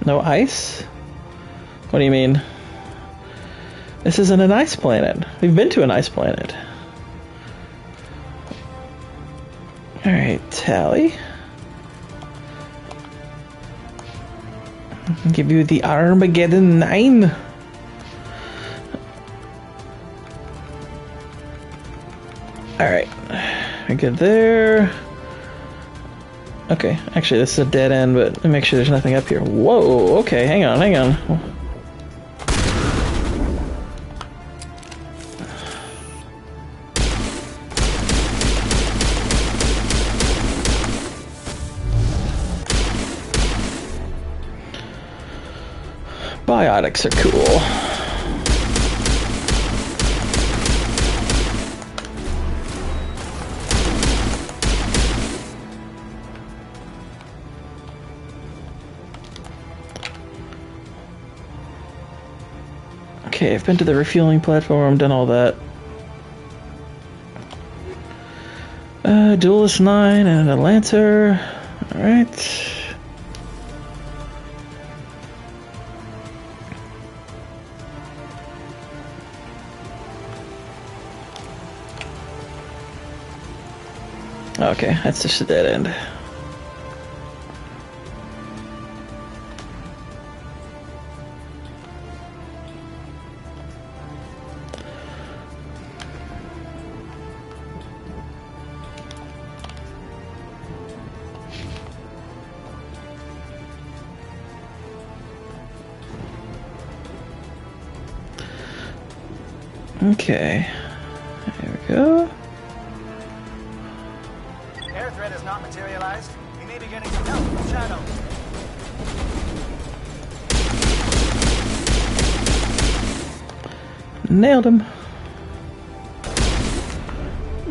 No ice? What do you mean? This isn't an ice planet. We've been to an ice planet. Alright, Tally. I'll give you the Armageddon 9. Alright. We're good there. Okay, actually this is a dead end, but let me make sure there's nothing up here. Whoa, okay, hang on. Biotics are cool. Okay, I've been to the refueling platform, done all that. Duelist 9 and a Lancer. Alright. Okay, that's just a dead end. Okay, there we go. Air threat has not materialized. We may be getting some help from Shadow. Nailed him.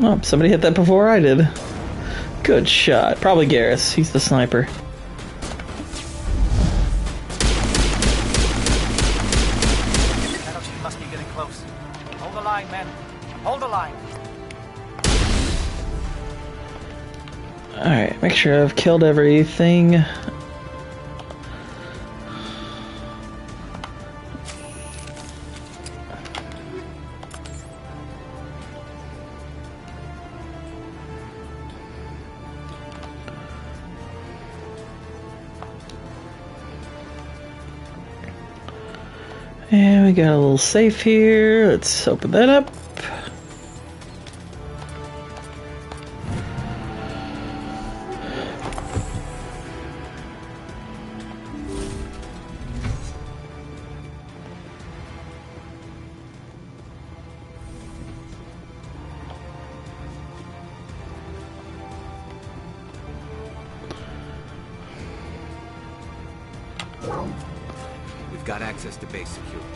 Oh, somebody hit that before I did. Good shot. Probably Garrus. He's the sniper. Shadow Chief must be getting close. Hold the line, men. Hold the line. Alright, make sure I've killed everything. And we got a little safe here. Let's open that up. We've got access to base security.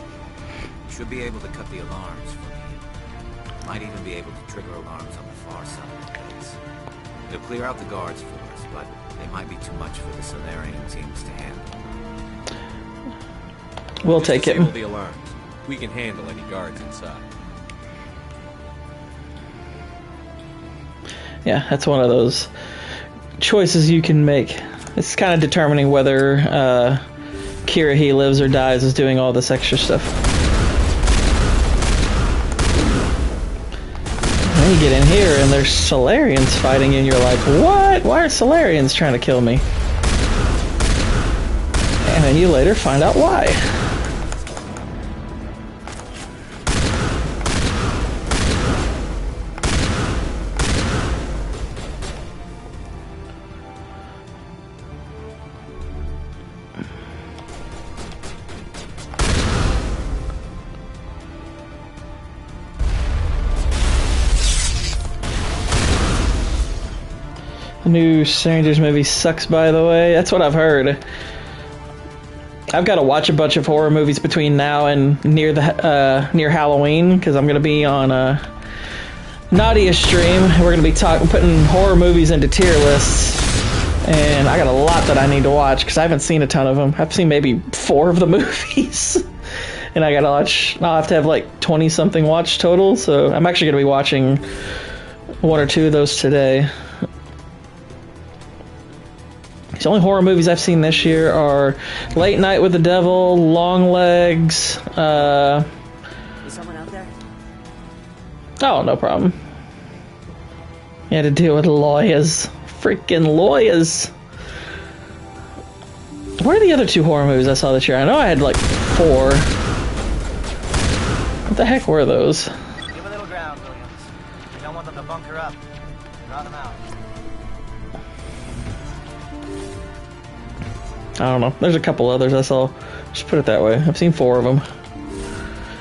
We should be able to cut the alarms from here. Might even be able to trigger alarms on the far side of the base. It'll clear out the guards for us, but they might be too much for the Solarian teams to handle. We'll take it. Disable the alarms. We can handle any guards inside. Yeah, that's one of those choices you can make. It's kind of determining whether Kira he lives or dies is doing all this extra stuff. And then you get in here and there's Solarians fighting and you're like, what? Why are Solarians trying to kill me? And then you later find out why. The new Strangers movie sucks, by the way. That's what I've heard. I've got to watch a bunch of horror movies between now and near Halloween, because I'm going to be on Nadia's stream. We're going to be putting horror movies into tier lists, and I got a lot that I need to watch because I haven't seen a ton of them. I've seen maybe 4 of the movies, and I got to watch. I'll have to have like 20 something watch total. So I'm actually going to be watching 1 or 2 of those today. The only horror movies I've seen this year are Late Night with the Devil, Long Legs. Is someone out there? Oh, no problem. You had to deal with lawyers. Freaking lawyers. What are the other 2 horror movies I saw this year? I know I had like 4. What the heck were those? Give a little ground, Williams. We don't want them to bunker up. Draw them out. I don't know. There's a couple others I saw. Just put it that way. I've seen 4 of them.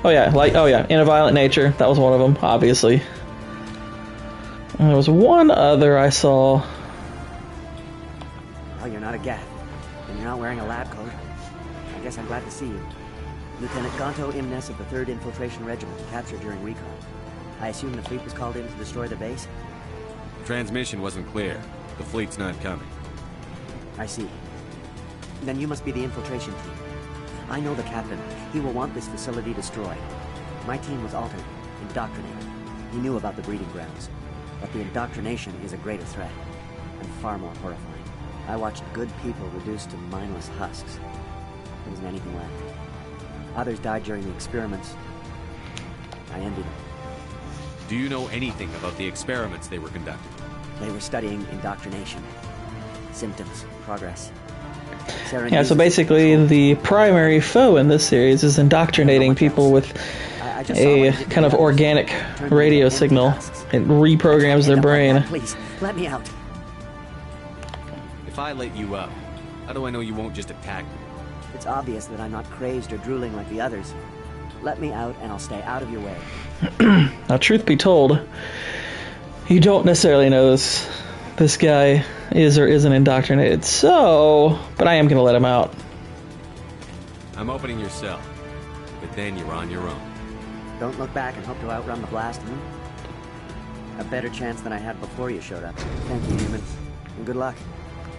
Oh yeah, In a Violent Nature. That was one of them, obviously. And there was one other I saw. Oh, you're not a Gath. And you're not wearing a lab coat. I guess I'm glad to see you. Lieutenant Gonto Imnes of the 3rd Infiltration Regiment, captured during recon. I assume the fleet was called in to destroy the base? Transmission wasn't clear. The fleet's not coming. I see. Then you must be the infiltration team. I know the captain. He will want this facility destroyed. My team was altered, indoctrinated. He knew about the breeding grounds. But the indoctrination is a greater threat, and far more horrifying. I watched good people reduced to mindless husks. There wasn't anything left. Others died during the experiments. I envy them. Do you know anything about the experiments they were conducting? They were studying indoctrination. Symptoms, progress. Yeah, so basically the primary foe in this series is indoctrinating people with a kind of organic radio signal. It reprograms their brain. Please, let me out. If I let you out, how do I know you won't just attack me? It's obvious that I'm not crazed or drooling like the others. Let me out and I'll stay out of your way. Now, truth be told, you don't necessarily know this guy is or isn't indoctrinated, so... But I am going to let him out. I'm opening your cell, but then you're on your own. Don't look back and hope to outrun the blast, A better chance than I had before you showed up. Thank you, human. And good luck.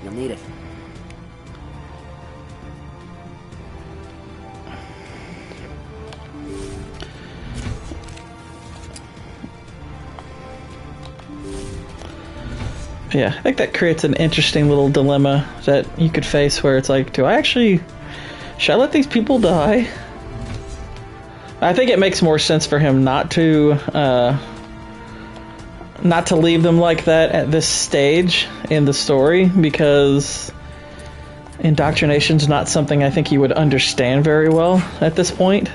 You'll need it. Yeah, I think that creates an interesting little dilemma that you could face where it's like, should I let these people die? I think it makes more sense for him not to leave them like that at this stage in the story, because indoctrination's not something I think he would understand very well at this point.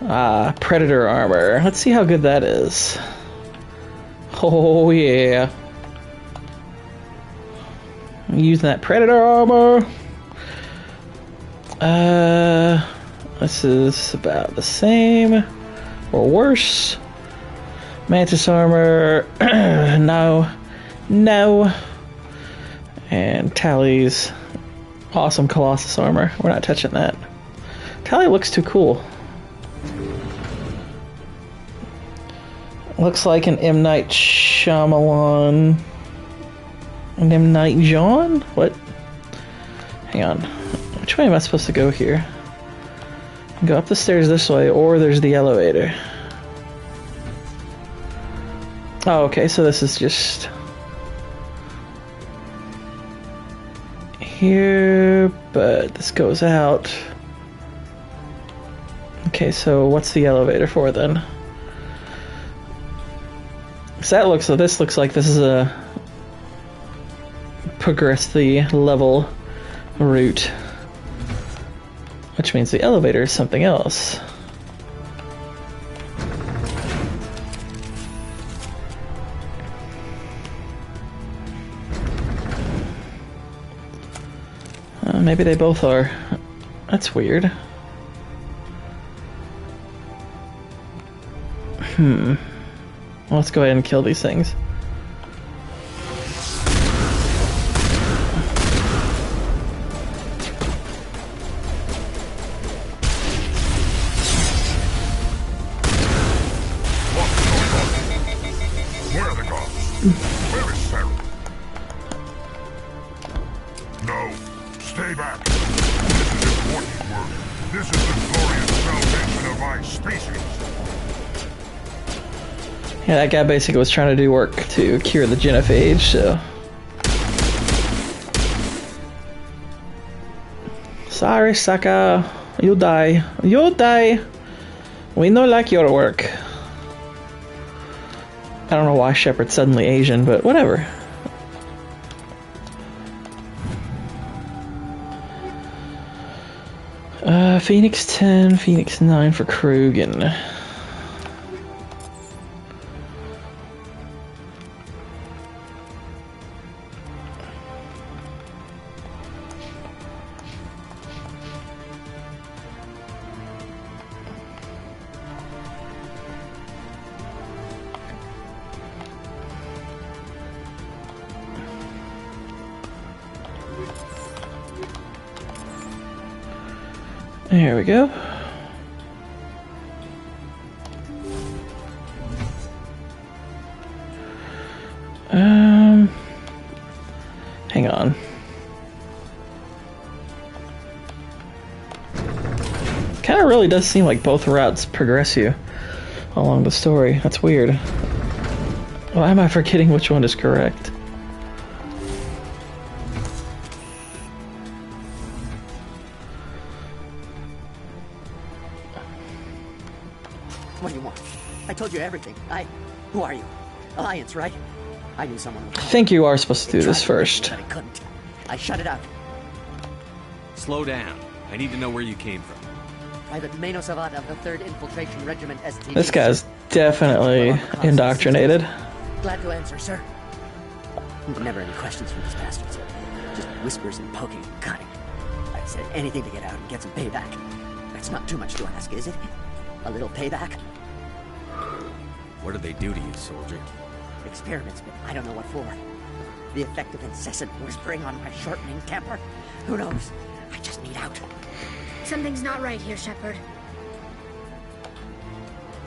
Predator armor. Let's see how good that is. Oh yeah. I'm using that Predator armor. This is about the same or worse. Mantis armor. No. And Tally's awesome Colossus armor. We're not touching that. Tally looks too cool. Looks like an M. Night Shyamalan. An M. Night John? What? Hang on. Which way am I supposed to go here? Go up the stairs this way, or there's the elevator. Oh, okay, so this is just... here, but this goes out. Okay, so what's the elevator for then? So this looks like this is a progress the level route, which means the elevator is something else. Maybe they both are. That's weird. Let's go ahead and kill these things. Where are the gods? Where is Sarah? No, stay back. This is important work. This is the glorious salvation of my species. Yeah, that guy basically was trying to do work to cure the genophage, so... Sorry, sucker. You'll die. You'll die. We don't like your work. I don't know why Shepard's suddenly Asian, but whatever. Phoenix 10, Phoenix 9 for Krugen. There we go. Hang on. really does seem like both routes progress you along the story. That's weird. Why am I forgetting which one is correct? What do you want? I told you everything. Who are you? Alliance, right? I knew someone would I call. think you are supposed to do this first. But I couldn't. I shut it out. Slow down. I need to know where you came from. Private Mano Savat of the 3rd Infiltration Regiment STD. This guy's definitely indoctrinated. Glad to answer, sir. Never any questions from these bastards. Just whispers and poking and cutting. I'd said anything to get out and get some payback. That's not too much to ask, is it? A little payback? What did they do to you, soldier? Experiments, but I don't know what for. The effect of incessant whispering on my shortening temper? Who knows? I just need out. Something's not right here, Shepard.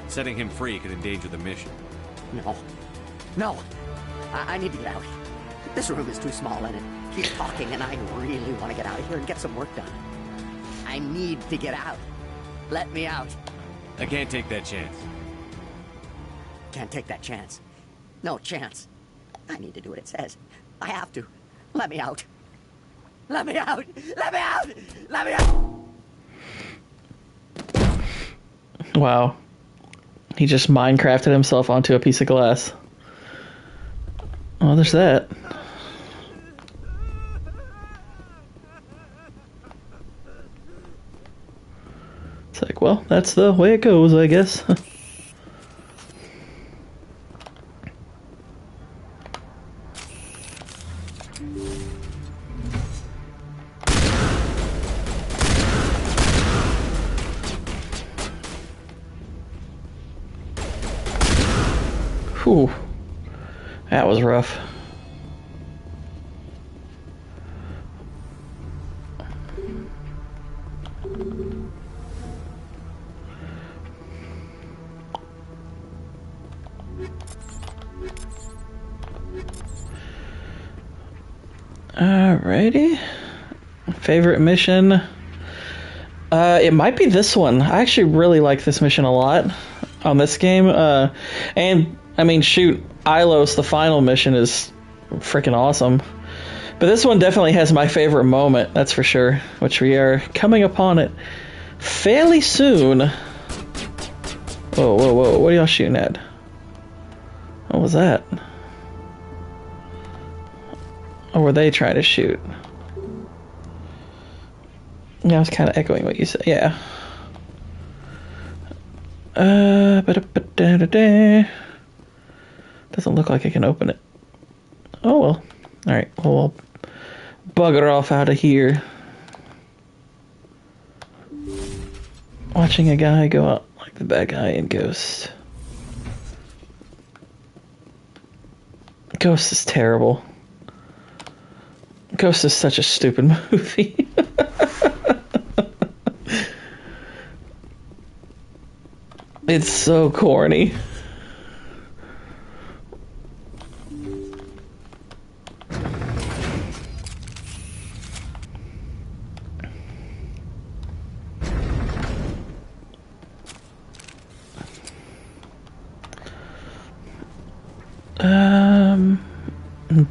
Setting him free could endanger the mission. No. I need to get out. This room is too small and it keeps talking and I really want to get out of here and get some work done. I need to get out. Let me out. I can't take that chance. Can't take that chance. No chance. I need to do what it says. I have to. Let me out. Let me out! Let me out! Let me out! Wow. He just Minecrafted himself onto a piece of glass. Oh, there's that. It's like, well, that's the way it goes, I guess. Whew. That was rough. Alrighty. Favorite mission? It might be this one. I actually really like this mission a lot on this game. And I mean, shoot, Ilos, the final mission, is freaking awesome. But this one definitely has my favorite moment, that's for sure, which we are coming upon it fairly soon. Whoa, whoa, whoa, what are y'all shooting at? What was that? Or were they trying to shoot? Yeah, I was kind of echoing what you said, yeah. Doesn't look like I can open it. Oh well. Alright, well, I'll bugger off out of here. Watching a guy go out like the bad guy in Ghost. Ghost is terrible. Ghost is such a stupid movie. It's so corny.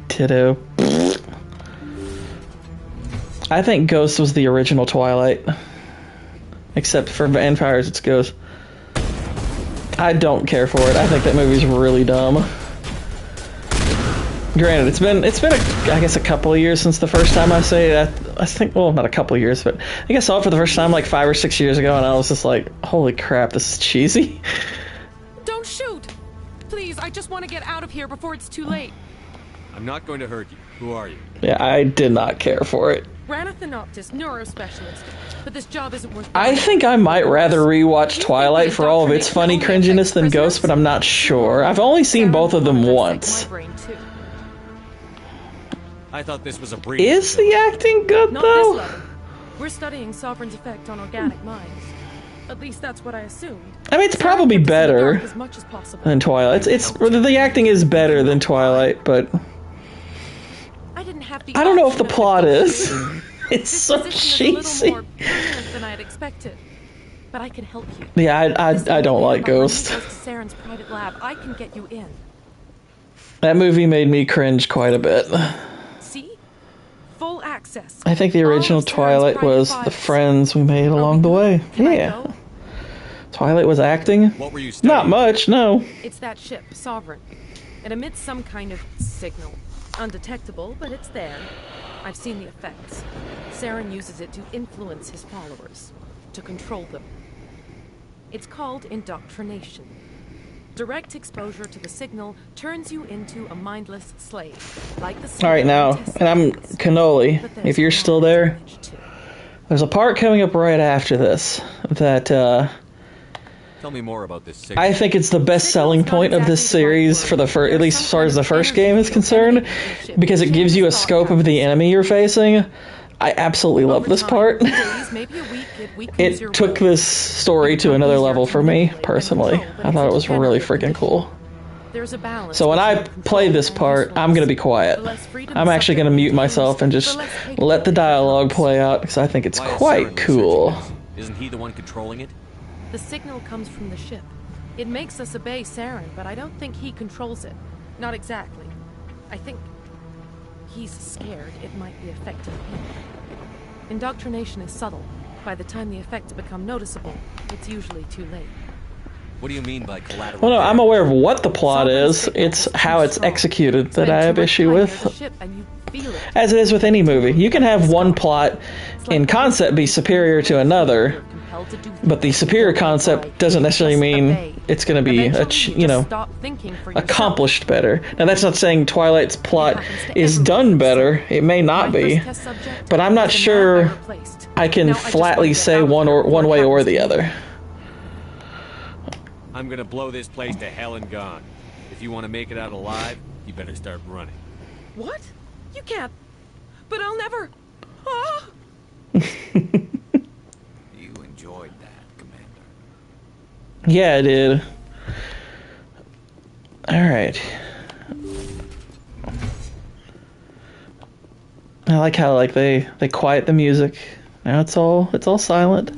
Ditto. I think Ghost was the original Twilight. Except for vampires, it's Ghost. I don't care for it. I think that movie's really dumb. Granted, it's been I guess a couple of years since the first time I say that. I think, well, not a couple of years, but I think I saw it for the first time like 5 or 6 years ago, and I was just like, holy crap, this is cheesy. Don't shoot! Please, I just want to get out of here before it's too late. I'm not going to hurt you. Who are you? Yeah, I did not care for it. Ranathanoptis, neurospecialist. But this job isn't worth. I think I might rather rewatch Twilight for all of its funny cringiness than Ghost, but I'm not sure. I've only seen both of them once. I thought this was a breeding. Is the acting good Not though? this level. We're studying Sovereign's effect on organic minds. At least that's what I assumed. I mean, it's probably better as much as possible. than Twilight. It's the acting is better than Twilight, but I didn't have the I don't know if the option of plot is. This It's so position is a little cheesy. more permanent than I had expected. but I can help you. Yeah, I don't like Ghost. Goes to Saren's private lab. I can get you in. That movie made me cringe quite a bit. See? Full access. I think the original Twilight was the friends we made along the way. Yeah. Twilight was acting? What were you studying? Not much, no. It's that ship, Sovereign. It emits some kind of signal. Undetectable, but it's there. I've seen the effects. Saren uses it to influence his followers, to control them. It's called indoctrination. Direct exposure to the signal turns you into a mindless slave, like the. Alright, now, and I'm Cannoli, if you're still there. There's a part coming up right after this that, Tell me more about this signal. I think it's the best selling point of this series for the at least as far as the first game is concerned, because it gives you a scope of the enemy you're facing. I absolutely love this part. It took this story to another level for me, personally. I thought it was really freaking cool. So when I play this part, I'm going to be quiet. I'm actually going to mute myself and just let the dialogue play out, because I think it's quite cool. Isn't he the one controlling it? The signal comes from the ship. It makes us obey Saren, but I don't think he controls it. Not exactly. I think he's scared it might be affecting him. Indoctrination is subtle. By the time the effects become noticeable, it's usually too late. What do you mean by collateral? Well, no, I'm aware of what the plot is. It's how it's executed that I have issue with. As it is with any movie. You can have one plot in concept be superior to another, but the superior concept doesn't necessarily mean it's going to be, accomplished better. Now, that's not saying Twilight's plot is done better. It may not be. But I'm not sure I can flatly say one way or the other. I'm gonna blow this place to hell and gone. If you want to make it out alive, you better start running. What? You can't. But I'll never. Ah! You enjoyed that, Commander. Yeah, I did. Alright. I like how they quiet the music. Now it's all silent.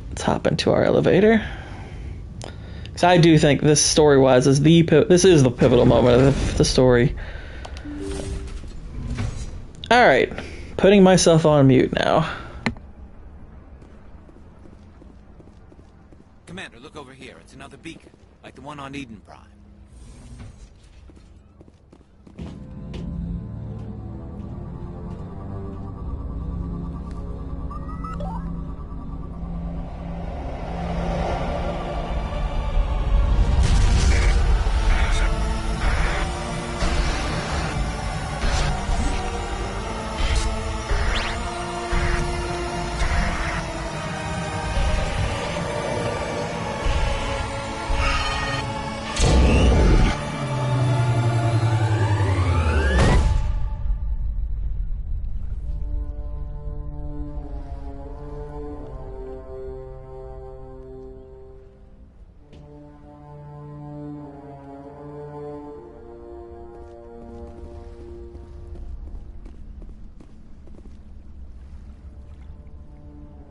Let's hop into our elevator. Because I do think this story-wise is this is the pivotal moment of the story. Alright, putting myself on mute now. Commander, look over here. It's another beacon, like the one on Eden Prime.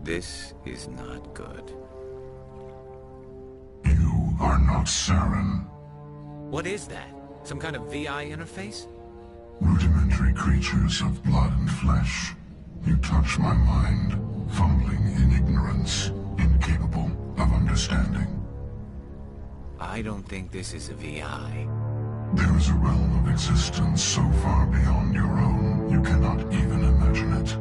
This is not good. You are not Saren. What is that? Some kind of VI interface? Rudimentary creatures of blood and flesh. You touch my mind, fumbling in ignorance, incapable of understanding. I don't think this is a VI. There is a realm of existence so far beyond your own, you cannot even imagine it.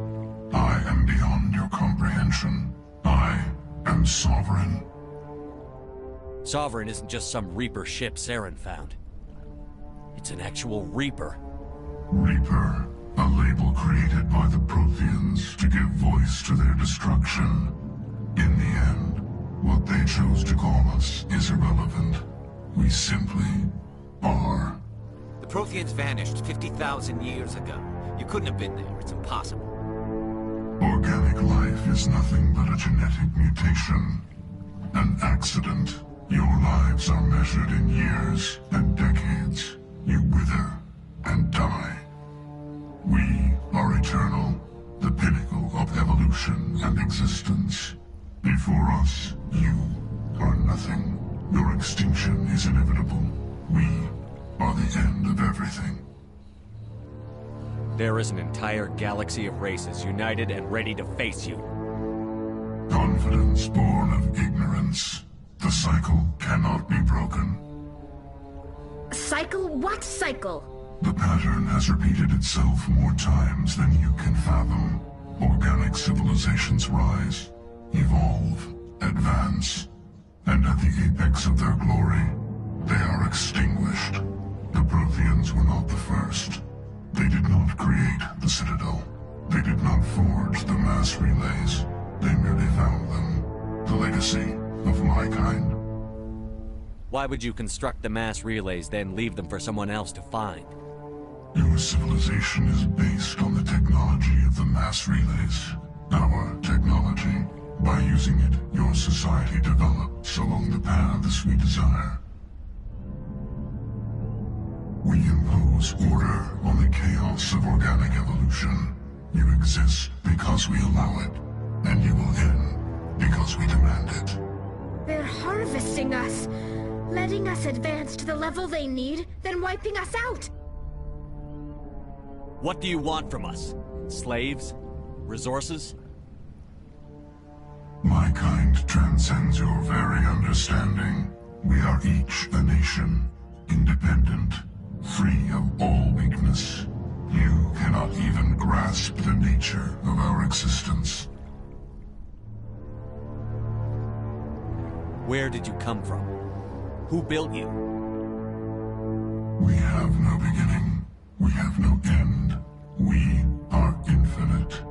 I am beyond your comprehension. I am Sovereign. Sovereign isn't just some Reaper ship Saren found. It's an actual Reaper. Reaper, a label created by the Protheans to give voice to their destruction. In the end, what they chose to call us is irrelevant. We simply are. The Protheans vanished 50,000 years ago. You couldn't have been there. It's impossible. Organic life is nothing but a genetic mutation. An accident. Your lives are measured in years and decades. you wither and die. We are eternal, the pinnacle of evolution and existence. Before us, you are nothing. Your extinction is inevitable. We are the end of everything. There is an entire galaxy of races united and ready to face you. Confidence born of ignorance. The cycle cannot be broken. Cycle? What cycle? The pattern has repeated itself more times than you can fathom. Organic civilizations rise, evolve, advance, and at the apex of their glory, they are extinguished. The Protheans were not the first. They did not create the Citadel. They did not forge the mass relays. They merely found them. The legacy of my kind. Why would you construct the mass relays, then leave them for someone else to find? Your civilization is based on the technology of the mass relays. Our technology. By using it, your society develops along the paths we desire. We impose order on the chaos of organic evolution. You exist because we allow it, and you will end because we demand it. They're harvesting us, letting us advance to the level they need, then wiping us out. What do you want from us? Slaves? Resources? My kind transcends your very understanding. We are each a nation, independent, free of all weakness. You cannot even grasp the nature of our existence. Where did you come from? Who built you? We have no beginning. We have no end. We are infinite.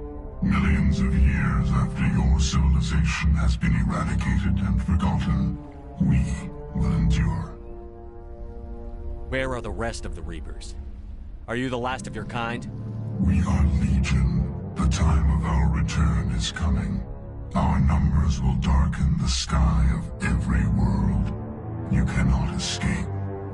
Millions of years after your civilization has been eradicated and forgotten, we will endure. Where are the rest of the Reapers? Are you the last of your kind? We are Legion. The time of our return is coming. Our numbers will darken the sky of every world. You cannot escape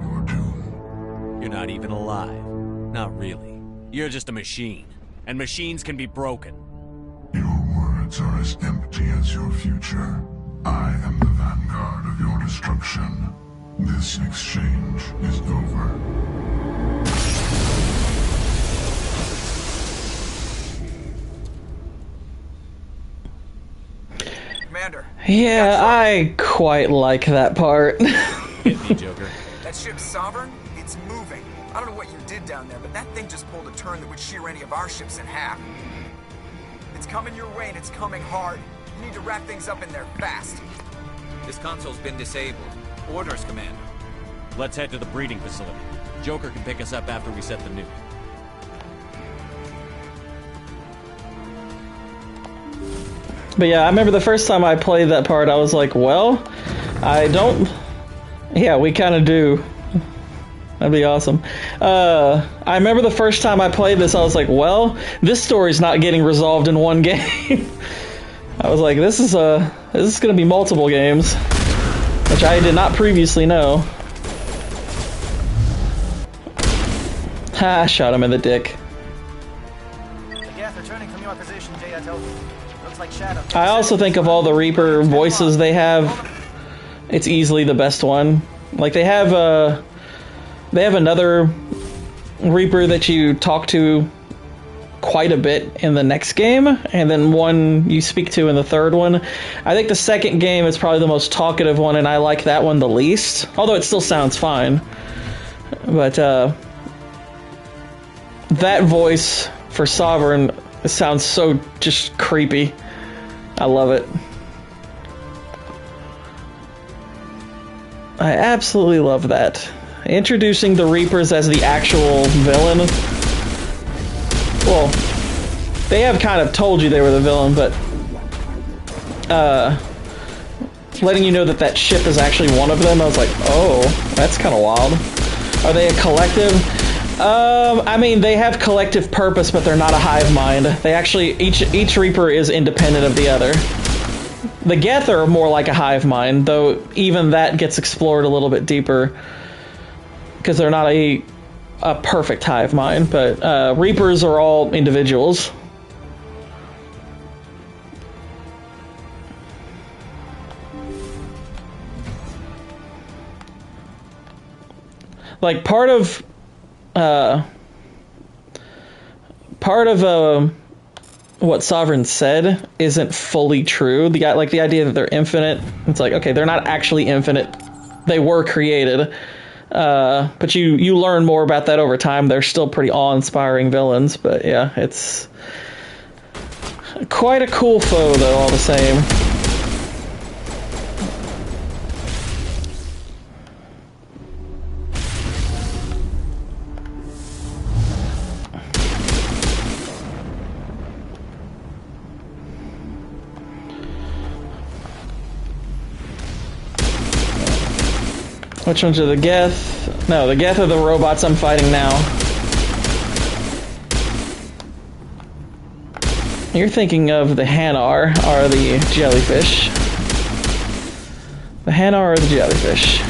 your doom. You're not even alive. Not really. You're just a machine. And machines can be broken. Your words are as empty as your future. I am the vanguard of your destruction. This exchange is over. Commander. Yeah, I quite like that part. Hit me, Joker. That ship's Sovereign? It's moving. I don't know what you did down there, but that thing just pulled a turn that would shear any of our ships in half. It's coming your way, and it's coming hard. You need to wrap things up in there fast. This console's been disabled. Orders, Commander. Let's head to the breeding facility. Joker can pick us up after we set the nuke. But yeah, I remember the first time I played that part, I was like, well, I don't... Yeah, we kind of do. That'd be awesome. I remember the first time I played this, I was like, well, this story's not getting resolved in one game. I was like, this is gonna be multiple games, which I did not previously know. Ha, shot him in the dick. Yes, returning from your position, Jayato. Looks like Shadow. I also think of all the Reaper voices they have, it's easily the best one. Like, they have another Reaper that you talk to quite a bit in the next game, and then one you speak to in the third one. I think the second game is probably the most talkative one, and I like that one the least, although it still sounds fine. But that voice for Sovereign sounds so just creepy. I love it. I absolutely love that. Introducing the Reapers as the actual villain. Well, they have kind of told you they were the villain, but letting you know that that ship is actually one of them, I was like, oh, that's kind of wild. Are they a collective? I mean, they have collective purpose, but they're not a hive mind. They actually, each Reaper is independent of the other. The Geth are more like a hive mind, though even that gets explored a little bit deeper. Because they're not a a perfect hive mind, but Reapers are all individuals. Like part of what Sovereign said isn't fully true. The idea that they're infinite. It's like, okay, they're not actually infinite. They were created, but you learn more about that over time. They're still pretty awe-inspiring villains, but yeah, it's quite a cool foe though, all the same. Which ones are the Geth? No, the Geth are the robots I'm fighting now. You're thinking of the Hanar, are the jellyfish. The Hanar are the jellyfish.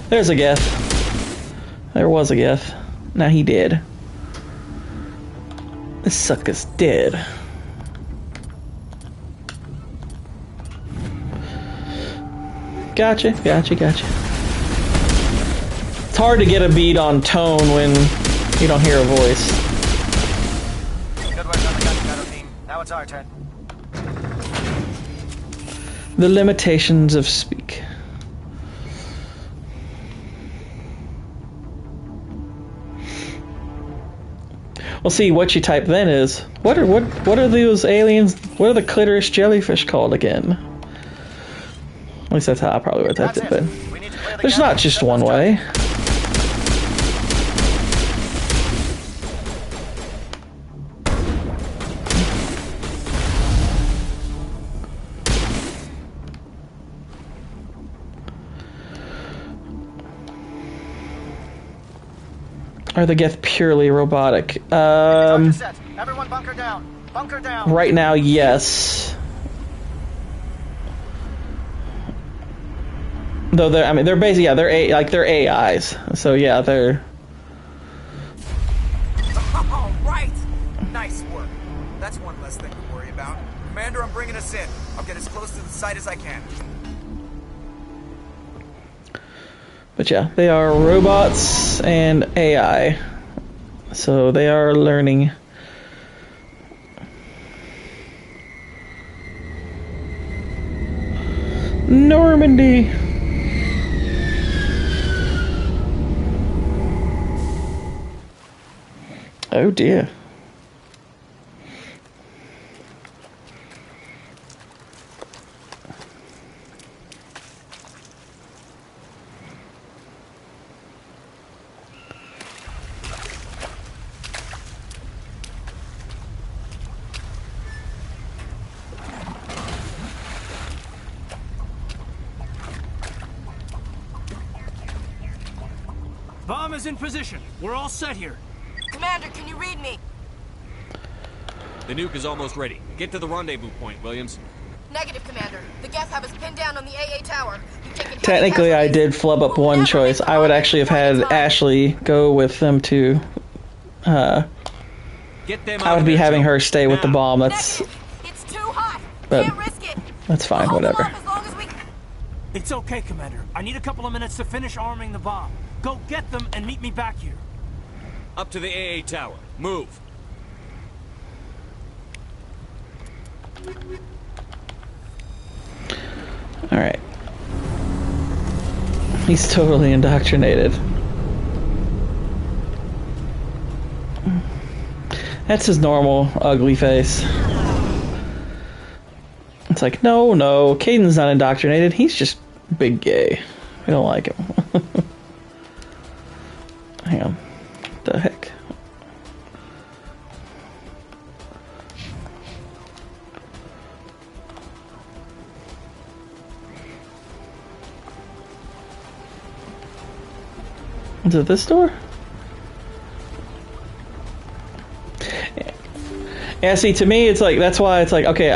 There's a Geth. There was a Geth. Now he dead. This sucker's dead. Gotcha. It's hard to get a beat on tone when you don't hear a voice. Good work on the gun battle team. Now it's our turn. The limitations of speak. Well, see, what you type then is what are those aliens? What are the clitoris jellyfish called again? At least that's how I probably would have typed it. But there's not just one way. Are the Geth purely robotic? Everyone bunker down. Bunker down. Right now, yes. Though they're basically, yeah, they're AIs. So yeah, they're. All right. Nice work. That's one less thing to worry about. Commander, I'm bringing us in. I'll get as close to the site as I can. But yeah, they are robots and AI. So they are learning. Normandy. Oh dear. Bomb is in position. We're all set here. Commander, can you read me? The nuke is almost ready. Get to the rendezvous point, Williams. Negative, Commander. The Geth have us pinned down on the AA tower. Technically, I did flub up one choice. I would actually have had Ashley go with them to. Get them I would be having her stay with the bomb. That's. It's too hot. But Can't risk it. that's fine. Whatever. It's okay, Commander. I need a couple of minutes to finish arming the bomb. Go get them and meet me back here. Up to the AA tower. Move. Alright. He's totally indoctrinated. That's his normal ugly face. It's like, no, Caden's not indoctrinated. He's just big gay. We don't like him. Hang on. What the heck? Is it this door? Yeah, see, to me, it's like, that's why it's like, okay,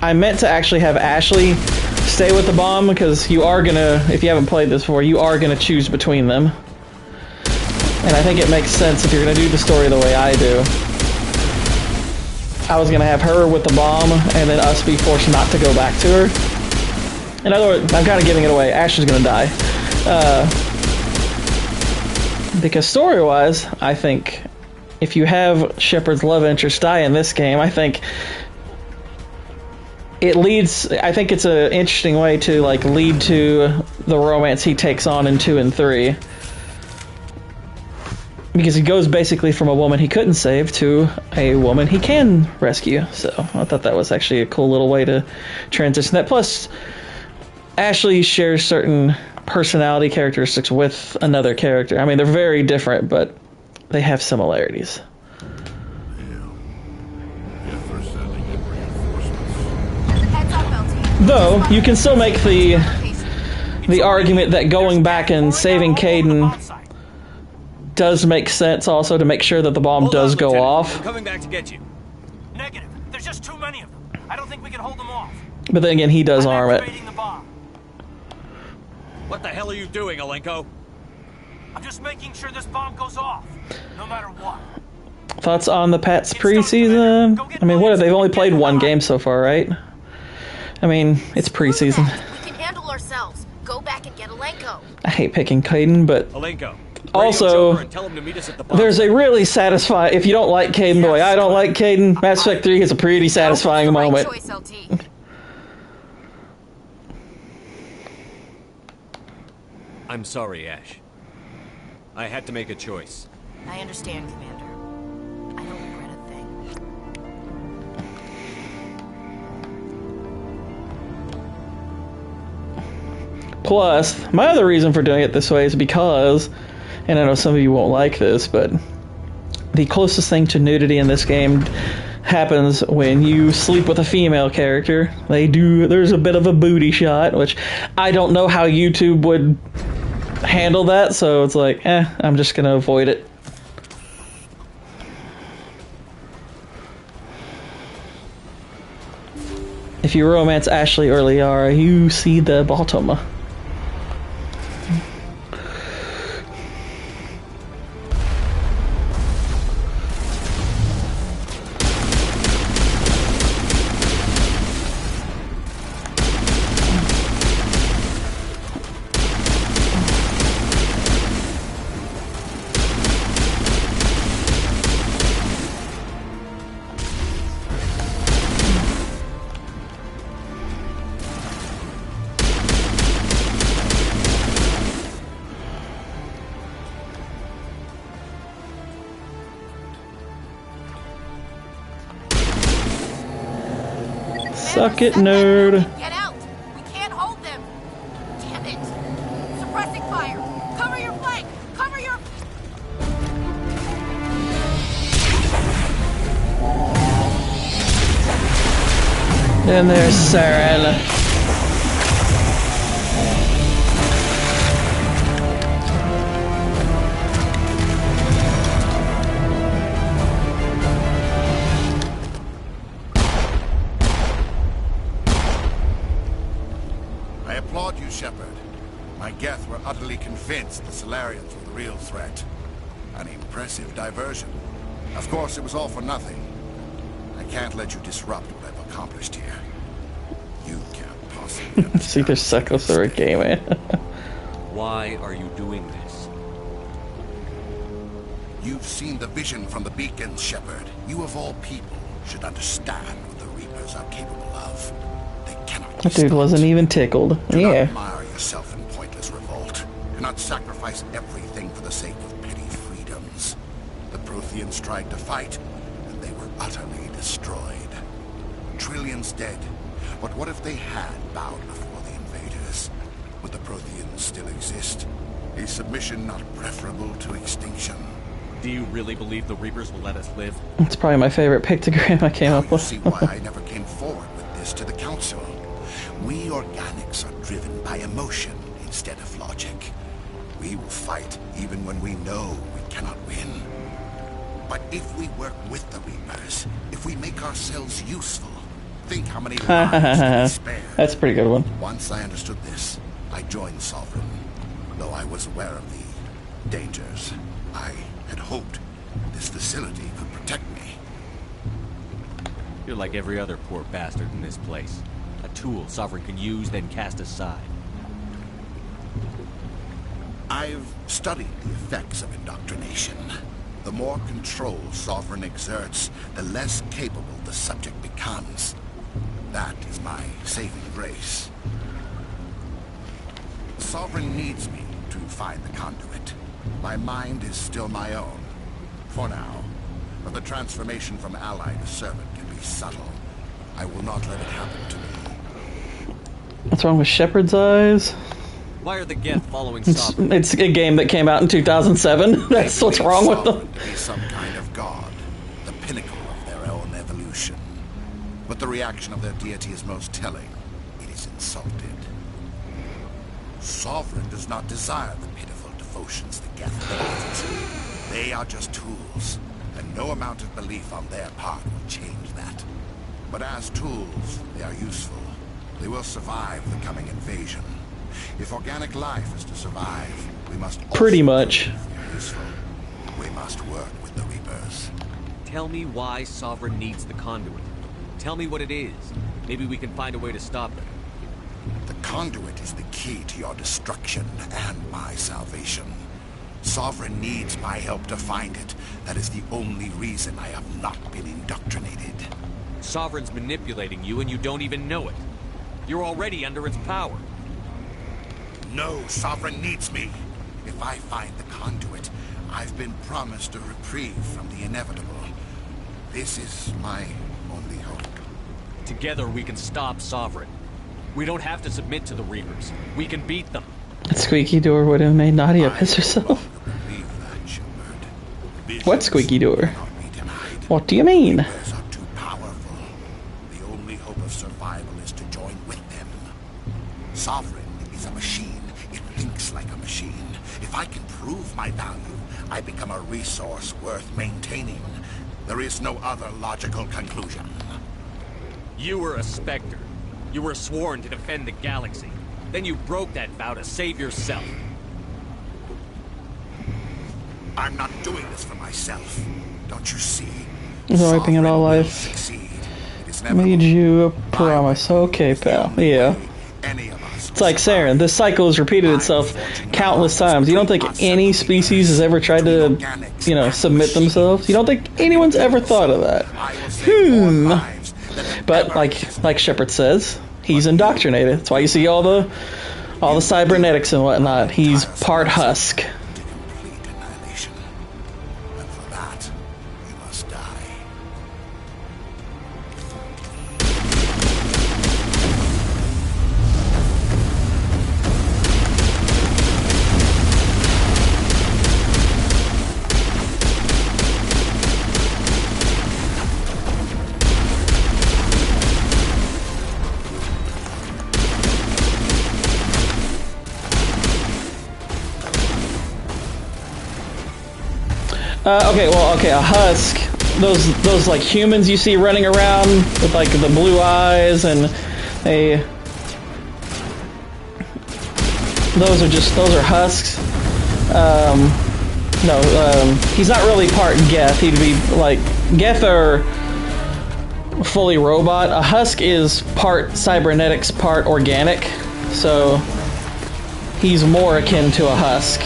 I meant to actually have Ashley stay with the bomb, because you are gonna, if you haven't played this before, you are gonna choose between them. And I think it makes sense if you're gonna do the story the way I do. I was gonna have her with the bomb, and then us be forced not to go back to her. In other words, I'm kind of giving it away. Ashley's gonna die. Because story-wise, I think if you have Shepard's love interest die in this game, I think it leads. I think it's an interesting way to like lead to the romance he takes on in 2 and 3, because he goes basically from a woman he couldn't save to a woman he can rescue. So I thought that was actually a cool little way to transition that. Plus, Ashley shares certain personality characteristics with another character. I mean, they're very different, but they have similarities. Though, you can still make the argument that going back and saving Kaidan does make sense also to make sure that the bomb does go off. I'm coming back to get you. Negative. There's just too many of them. I don't think we can hold them off. But then again, he does arm it. The bomb. What the hell are you doing, Alenko? I'm just making sure this bomb goes off, no matter what. Thoughts on the Pats preseason? I mean, what? They've only played 1 game so far, right? I mean, it's preseason. We can handle ourselves. Go back and get Alenko. I hate picking Kaidan, but Alenko, also, there's a really satisfying. If you don't like Kaidan the way I don't like Kaidan, Mass Effect 3 is a pretty satisfying moment. Choice, LT. I'm sorry, Ash. I had to make a choice. I understand, Commander. I don't regret a thing. Plus, my other reason for doing it this way is because, and I know some of you won't like this, but the closest thing to nudity in this game happens when you sleep with a female character. There's a bit of a booty shot, which I don't know how YouTube would handle that, so it's like, I'm just gonna avoid it. If you romance Ashley or Liara, you see the bottom. Suck it, nerd. Get out! We can't hold them! Damn it! Suppressing fire! Cover your flank! Cover your... And there's Saren. Shepard. My Geth were utterly convinced the Solarians were the real threat. An impressive diversion. Of course, it was all for nothing. I can't let you disrupt what I've accomplished here. You can't possibly see there's Sekos or a game, man. Why are you doing this? You've seen the vision from the beacons, Shepard. You of all people should understand what the Reapers are capable of. That dude wasn't even tickled. Do yeah. not admire yourself in pointless revolt. Do not sacrifice everything for the sake of petty freedoms. The Protheans tried to fight, and they were utterly destroyed. Trillions dead. But what if they had bowed before the invaders? Would the Protheans still exist? A submission not preferable to extinction? Do you really believe the Reapers will let us live? It's probably my favorite pictogram I came up with. See why I never came forward with this to the Council. We organics are driven by emotion instead of logic. We will fight even when we know we cannot win. But if we work with the Reapers, if we make ourselves useful, think how many lives can be spared. That's a pretty good one. Once I understood this, I joined Sovereign. Though I was aware of the dangers, I had hoped this facility could protect me. You're like every other poor bastard in this place. A tool Sovereign can use, then cast aside. I've studied the effects of indoctrination. The more control Sovereign exerts, the less capable the subject becomes. That is my saving grace. Sovereign needs me to find the conduit. My mind is still my own, for now. But the transformation from ally to servant can be subtle. I will not let it happen to me. What's wrong with Shepard's eyes? Why are the Geth following Sovereign? It's a game that came out in 2007. That's what's wrong with them. To be some kind of god, the pinnacle of their own evolution. But the reaction of their deity is most telling. It is insulted. Sovereign does not desire the pitiful devotions the Geth benefit. They are just tools, and no amount of belief on their part will change that. But as tools, they are useful. They will survive the coming invasion. If organic life is to survive, we must pretty much. Useful. We must work with the Reapers. Tell me why Sovereign needs the conduit. Tell me what it is. Maybe we can find a way to stop it. The conduit is the key to your destruction and my salvation. Sovereign needs my help to find it. That is the only reason I have not been indoctrinated. Sovereign's manipulating you and you don't even know it. You're already under its power. No, Sovereign needs me. If I find the conduit, I've been promised a reprieve from the inevitable. This is my only hope. Together we can stop Sovereign. We don't have to submit to the Reapers. We can beat them. That squeaky door would have made Nadia piss herself. What squeaky door? What do you mean? The only hope of survival is to join with them. Sovereign is a machine. It thinks like a machine. If I can prove my value, I become a resource worth maintaining. There is no other logical conclusion. You were a Spectre. You were sworn to defend the galaxy. Then you broke that vow to save yourself. I'm not doing this for myself. Don't you see? Wiping it all life. Made you a promise. Okay, pal. Yeah. It's like Saren. This cycle has repeated itself countless times. You don't think any species has ever tried to, submit themselves? You don't think anyone's ever thought of that? But like Shepard says, he's indoctrinated. That's why you see all the cybernetics and whatnot. He's part husk. A husk. Those like humans you see running around with like the blue eyes and those are husks. He's not really part Geth. He'd be like Geth are fully robot. A husk is part cybernetics, part organic. So he's more akin to a husk.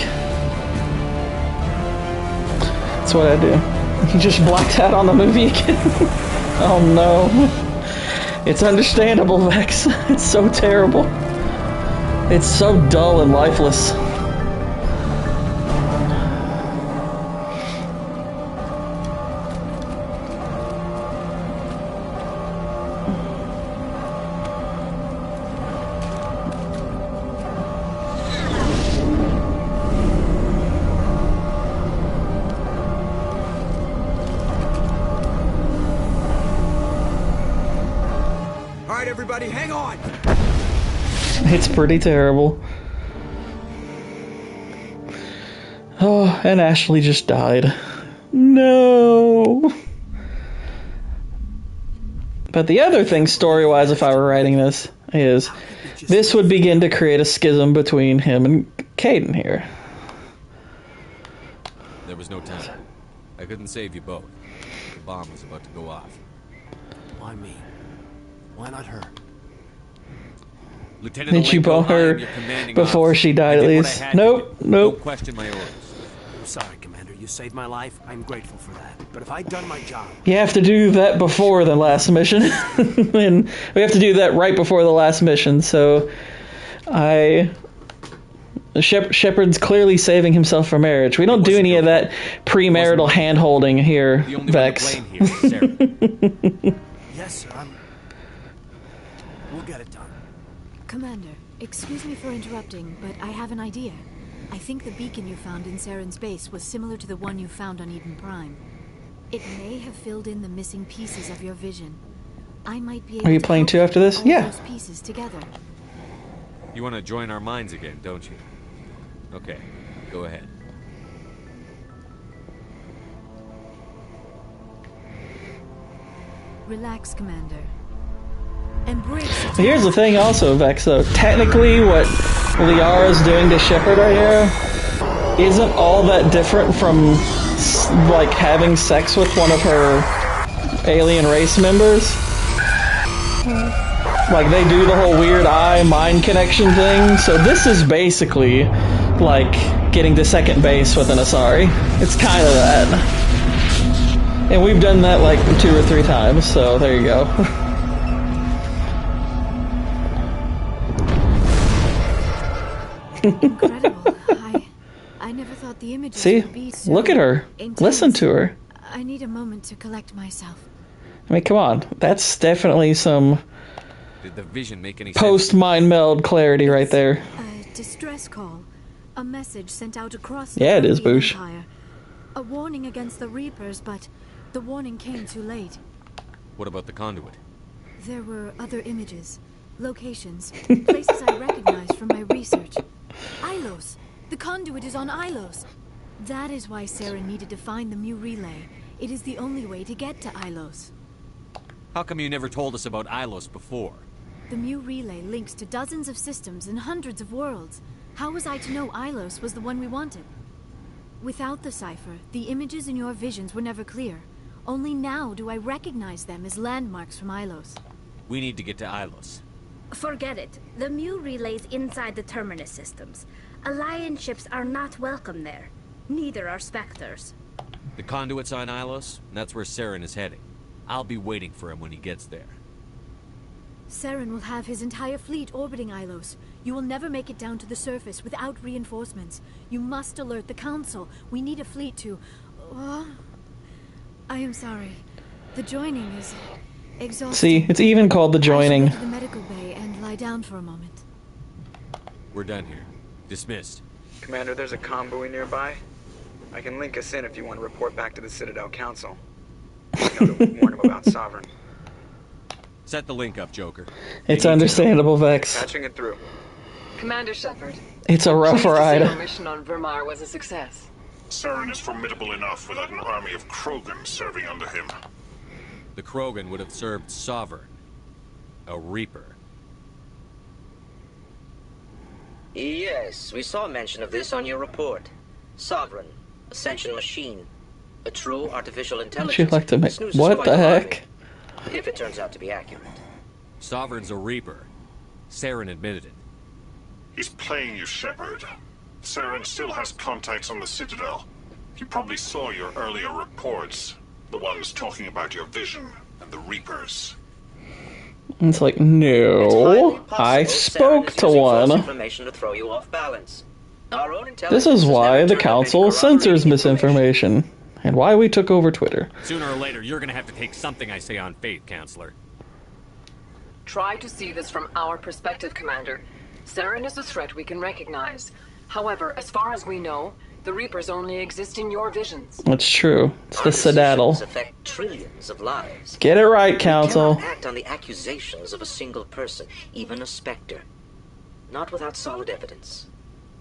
That's what I do. You just blacked out on the movie again. Oh no. It's understandable, Vex. It's so terrible. It's so dull and lifeless. Everybody, hang on! It's pretty terrible. Oh, and Ashley just died. No. But the other thing, story-wise, if I were writing this, is this would begin to create a schism between him and Caden here. There was no time. I couldn't save you both. The bomb was about to go off. Why me? Why not her? Lieutenant, Didn't you bone her before she died at least? Nope, nope. Don't question my orders. I'm sorry, Commander. You saved my life. I'm grateful for that. But if I'd done my job... You have to do that before the last mission. And we have to do that right before the last mission, so... Shepard's clearly saving himself for marriage. We don't do any of that premarital hand-holding here, Vex. Yes, sir. We'll get it done. Commander, excuse me for interrupting, but I have an idea. I think the beacon you found in Saren's base was similar to the one you found on Eden Prime. It may have filled in the missing pieces of your vision. I might be able Are you playing two after this? Yeah. those pieces together. You want to join our minds again, don't you? Okay, go ahead. Relax, Commander. Embrace it. Here's the thing also, Vex, though. Technically, what Liara's doing to Shepard right here isn't all that different from, like, having sex with one of her alien race members. Like, they do the whole weird eye-mind connection thing, so this is basically, like, getting to second base with an Asari. It's kind of that. And we've done that, like, 2 or 3 times, so there you go. Incredible. I never thought the images See? would be so Look at her. intense. Listen to her. I need a moment to collect myself. I mean, come on. That's definitely some Did the vision make any sense? post-mind meld clarity right there. A distress call. A message sent out across Yeah, it the is, Boosh. Empire. A warning against the Reapers, but the warning came too late. What about the conduit? There were other images, locations, places I recognized from my research. Ilos! The conduit is on Ilos! That is why Saren needed to find the Mu relay. It is the only way to get to Ilos. How come you never told us about Ilos before? The Mu relay links to dozens of systems and hundreds of worlds. How was I to know Ilos was the one we wanted? Without the cipher, the images in your visions were never clear. Only now do I recognize them as landmarks from Ilos. We need to get to Ilos. Forget it. The Mu relay's inside the Terminus systems. Alliance ships are not welcome there. Neither are Spectres. The conduit's on Ilos, and that's where Saren is heading. I'll be waiting for him when he gets there. Saren will have his entire fleet orbiting Ilos. You will never make it down to the surface without reinforcements. You must alert the Council. We need a fleet to... I am sorry. The joining is exhausting. See, it's even called the joining. I should go to the medical bay and lie down for a moment. We're done here. Dismissed. Commander, there's a convoy nearby. I can link us in if you want to report back to the Citadel Council. You know, to warn them about Sovereign. Set the link up, Joker. It's understandable, Vex. Patching it through. Commander Shepard. It's a rough ride. Your mission on Vermar was a success. Saren is formidable enough without an army of Krogan serving under him. The Krogan would have served Sovereign. A Reaper. Yes, we saw mention of this on your report. Sovereign, Ascension machine, a true artificial intelligence. She'd like to make... Snoozes What quite the hardly, heck? if it turns out to be accurate. Sovereign's a Reaper. Saren admitted it. He's playing you, Shepard. Saren still has contacts on the Citadel. He probably saw your earlier reports. The ones talking about your vision and the Reapers. It's like, no, I spoke to one. Information to throw you off balance. Our own This is why the Council censors misinformation, and why we took over Twitter. Sooner or later, you're gonna have to take something I say on faith, Counselor. Try to see this from our perspective, Commander. Saren is a threat we can recognize. However, as far as we know, the Reapers only exist in your visions. That's true. It's the Citadel. Affect trillions of lives. Get it right, Council. We cannot act on the accusations of a single person, even a Spectre. Not without solid evidence.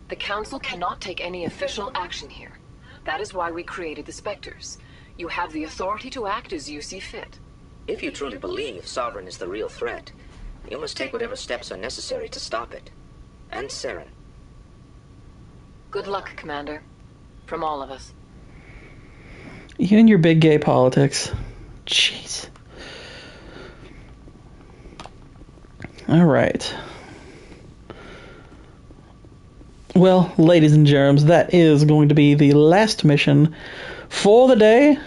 The Council cannot take any official action here. That is why we created the Spectres. You have the authority to act as you see fit. If you truly believe Sovereign is the real threat, you must take whatever steps are necessary to stop it. And Saren. Good luck, Commander. From all of us. You and your big gay politics. Jeez. Alright. Well, ladies and germs, that is going to be the last mission for the day.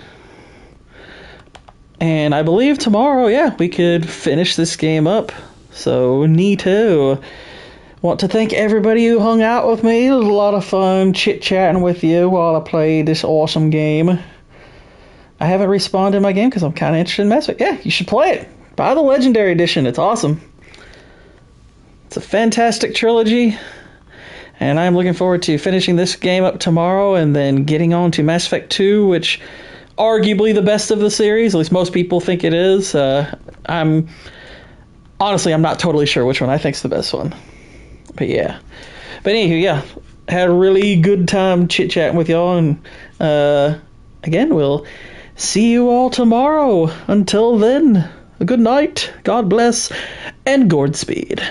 And I believe tomorrow, yeah, we could finish this game up. So, neato. Want to thank everybody who hung out with me. It was a lot of fun chit-chatting with you while I played this awesome game. I haven't respawned in my game because I'm kind of interested in Mass Effect. Yeah, you should play it. Buy the Legendary Edition. It's awesome. It's a fantastic trilogy. And I'm looking forward to finishing this game up tomorrow and then getting on to Mass Effect 2, which arguably the best of the series. At least most people think it is. I'm not totally sure which one I think's the best one. But yeah. But anywho, yeah. Had a really good time chit-chatting with y'all. And again, we'll see you all tomorrow. Until then, a good night, God bless, and Godspeed.